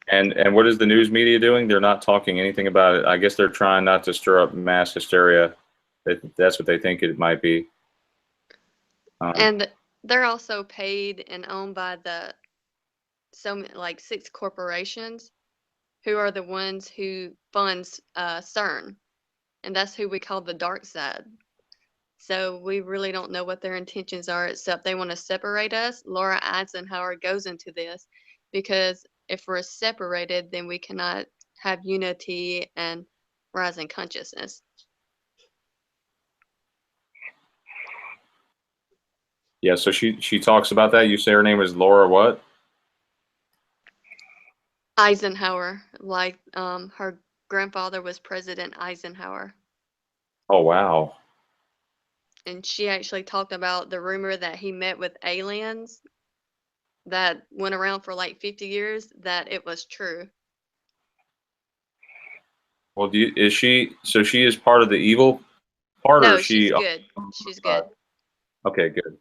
and what is the news media doing? They're not talking anything about it. I guess they're trying not to stir up mass hysteria. That's what they think it might be. And they're also paid and owned by like 6 corporations who are the ones who funds CERN, and that's who we call the dark side. So we really don't know what their intentions are, except they want to separate us. Laura Eisenhower goes into this because if we're separated, then we cannot have unity and rising consciousness. Yeah, so she talks about that. You say her name is Laura what? Eisenhower, like her grandfather was President Eisenhower. Oh, wow. And she actually talked about the rumor that he met with aliens that went around for like 50 years, that it was true. Well, so she is part of the evil part, or No, is she's she? good. She's good. Okay, good.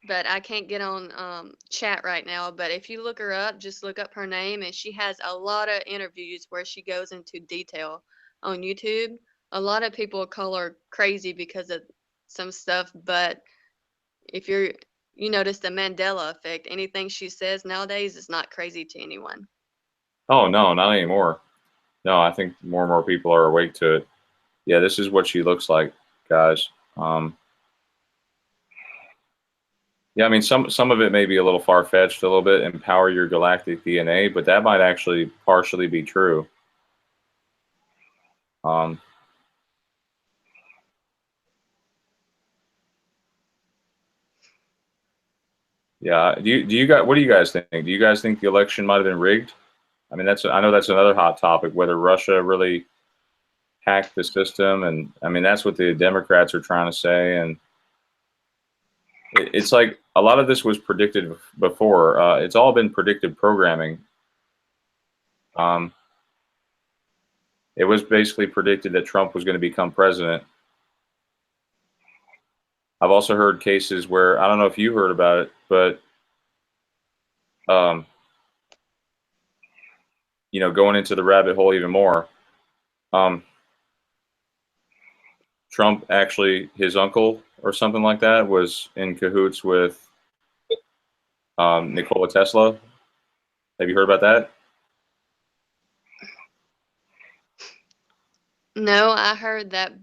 But I can't get on chat right now. But if you look her up, just look up her name, and she has a lot of interviews where she goes into detail on YouTube. A lot of people call her crazy because of some stuff, but if you notice the Mandela effect, anything she says nowadays is not crazy to anyone. Oh, no, not anymore. No, I think more and more people are awake to it. Yeah, this is what she looks like, guys. Yeah, I mean, some of it may be a little far-fetched, a little bit, empower your galactic DNA, but that might actually partially be true. Yeah, do you guys, what do you guys think? Do you guys think the election might have been rigged? I mean, I know that's another hot topic, whether Russia really hacked the system, and I mean, that's what the Democrats are trying to say, and it's like a lot of this was predicted before. It's all been predicted programming. It was basically predicted that Trump was going to become president. I've also heard cases where, I don't know if you heard about it, but going into the rabbit hole even more, Trump actually, his uncle or something like that, was in cahoots with Nikola Tesla. Have you heard about that? No, I heard that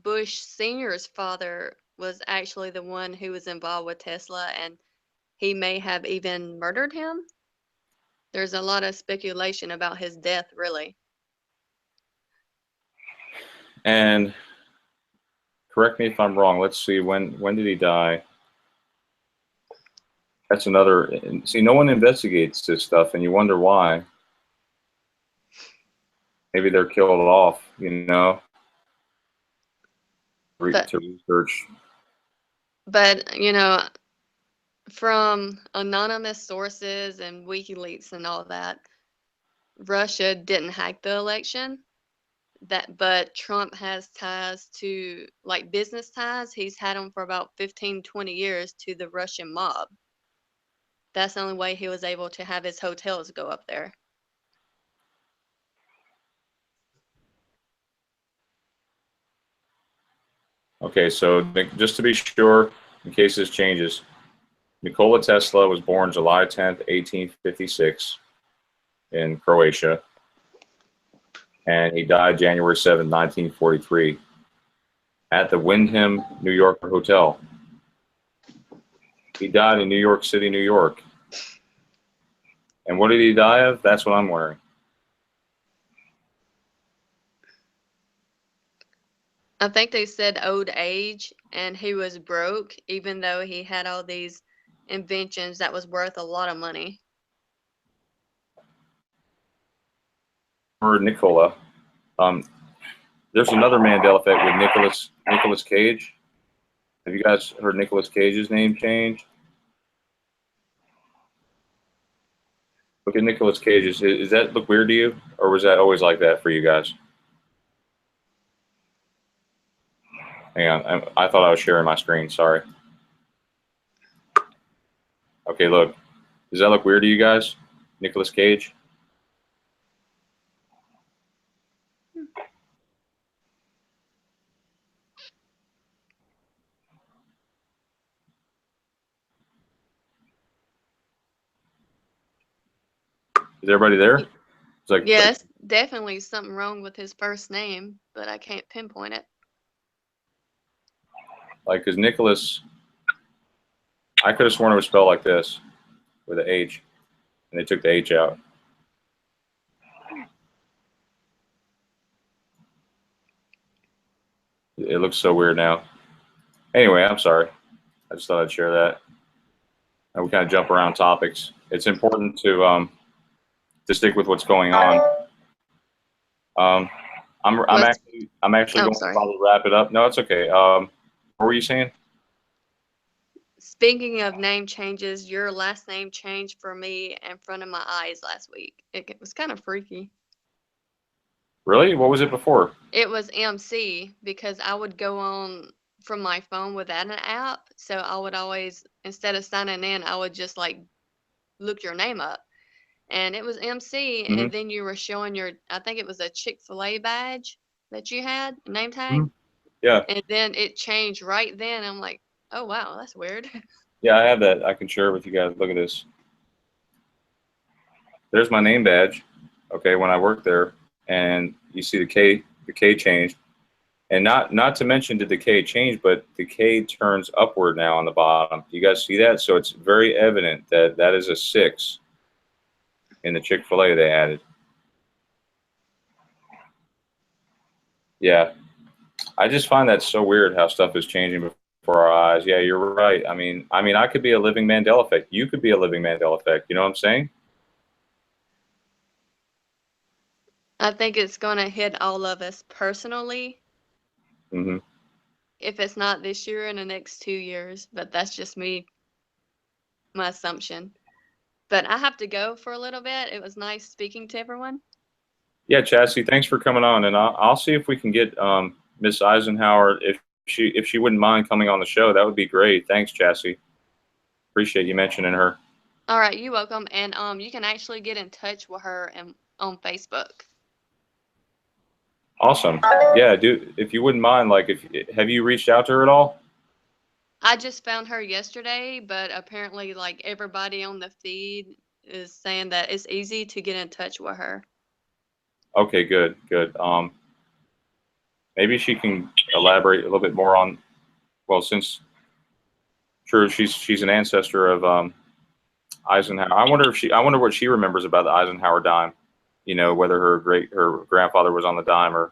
Bush Sr.'s father was actually the one who was involved with Tesla, and he may have even murdered him. There's a lot of speculation about his death, really. And correct me if I'm wrong. Let's see, when did he die? That's another. See, no one investigates this stuff, and you wonder why. Maybe they're killed off, to research. But from anonymous sources and WikiLeaks and all that, Russia didn't hack the election. but Trump has ties to, like, business ties. He's had them for about 15, 20 years to the Russian mob. That's the only way he was able to have his hotels go up there. Okay, so just to be sure, in case this changes, Nikola Tesla was born July 10th, 1856 in Croatia, and he died January 7th, 1943 at the Wyndham, New York Hotel. He died in New York City, New York. And what did he die of? That's what I'm wondering. I think they said old age, and he was broke, even though he had all these inventions that was worth a lot of money. For Nikola, there's another Mandela effect with Nicolas Cage. Have you guys heard Nicolas Cage's name change? Look at Nicolas Cage's. Does that look weird to you, or was that always like that for you guys? Hang on, I thought I was sharing my screen. Sorry. Okay, look. Does that look weird to you guys? Nicolas Cage? Is everybody there? It's like, Yes, definitely something wrong with his first name, but I can't pinpoint it. like, because Nicholas, I could have sworn it was spelled like this with an H, and they took the H out. It looks so weird now. Anyway, I'm sorry. I just thought I'd share that. And we kind of jump around topics. It's important to stick with what's going on. I'm actually going to probably wrap it up. No, it's okay. What were you saying? Speaking of name changes, your last name changed for me in front of my eyes last week. It was kind of freaky. Really? What was it before? It was MC, because I would go on from my phone without an app. So I would always, instead of signing in, I would just like look your name up. And it was MC. Mhm. And then you were showing your, I think it was a Chick-fil-A badge that you had, name tag. Mhm. Yeah. And then it changed right then. I'm like, oh, wow, that's weird. Yeah, I have that. I can share it with you guys. Look at this. There's my name badge. Okay, when I worked there, and you see the K changed. And not to mention did the K change, but the K turns upward now on the bottom. Do you guys see that? So it's very evident that that is a 6 in the Chick-fil-A they added. Yeah. I just find that so weird how stuff is changing before our eyes. Yeah, you're right. I mean, I could be a living Mandela effect. You could be a living Mandela effect. You know what I'm saying? I think it's going to hit all of us personally. Mm-hmm. If it's not this year, in the next 2 years, but that's just me, my assumption. But I have to go for a little bit. It was nice speaking to everyone. Yeah, Chassie, thanks for coming on, and I'll see if we can get Miss Eisenhower if she wouldn't mind coming on the show. That would be great. Thanks, Chassie. Appreciate you mentioning her. All right, you're welcome. And you can actually get in touch with her on Facebook. Awesome. Yeah, dude, if you wouldn't mind, like, have you reached out to her at all? I just found her yesterday, but apparently, like, everybody on the feed is saying that it's easy to get in touch with her. Okay, good. Maybe she can elaborate a little bit more on, well, since sure she's an ancestor of Eisenhower. I wonder what she remembers about the Eisenhower dime. You know, whether her grandfather was on the dime or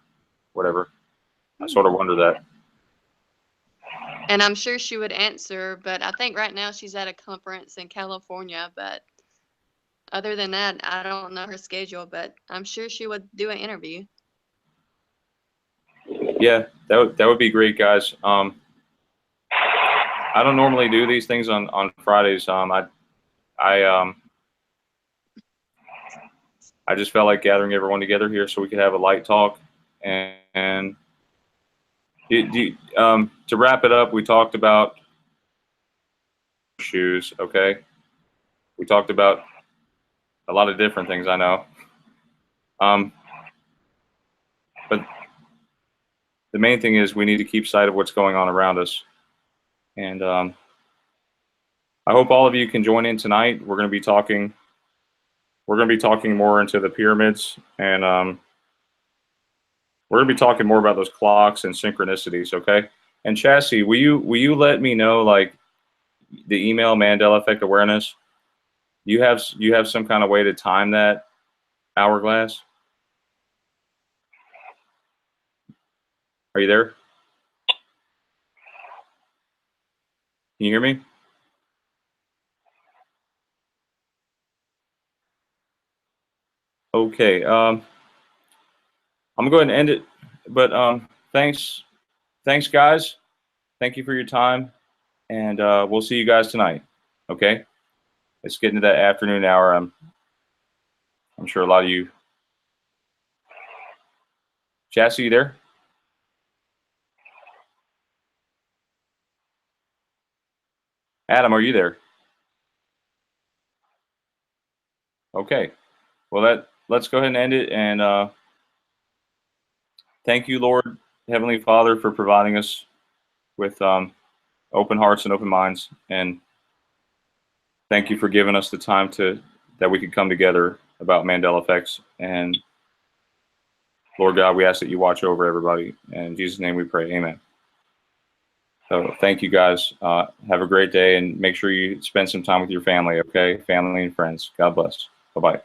whatever. I sort of wonder that. And I'm sure she would answer, but I think right now she's at a conference in California. But other than that, I don't know her schedule, but I'm sure she would do an interview. Yeah, that would be great, guys. I don't normally do these things on Fridays. I just felt like gathering everyone together here so we could have a light talk And to wrap it up, we talked about shoes, okay? We talked about a lot of different things, I know. But the main thing is we need to keep sight of what's going on around us. And I hope all of you can join in tonight. We're going to be talking more into the pyramids, and we're going to be talking more about those clocks and synchronicities, okay? And Chassis, will you let me know, like, the email Mandela Effect Awareness? You have some kind of way to time that hourglass? Are you there? Can you hear me? Okay. I'm gonna go ahead and end it. But thanks, guys. Thank you for your time, and we'll see you guys tonight. Okay. Let's get into that afternoon hour. I'm sure a lot of you. Chassis, you there? Adam, are you there? Okay. Well, let's go ahead and end it. And thank you, Lord, Heavenly Father, for providing us with open hearts and open minds. And thank you for giving us the time that we could come together about Mandela effects. And Lord God, we ask that you watch over everybody. And in Jesus' name we pray. Amen. So thank you, guys. Have a great day, and make sure you spend some time with your family, okay? Family and friends. God bless. Bye-bye.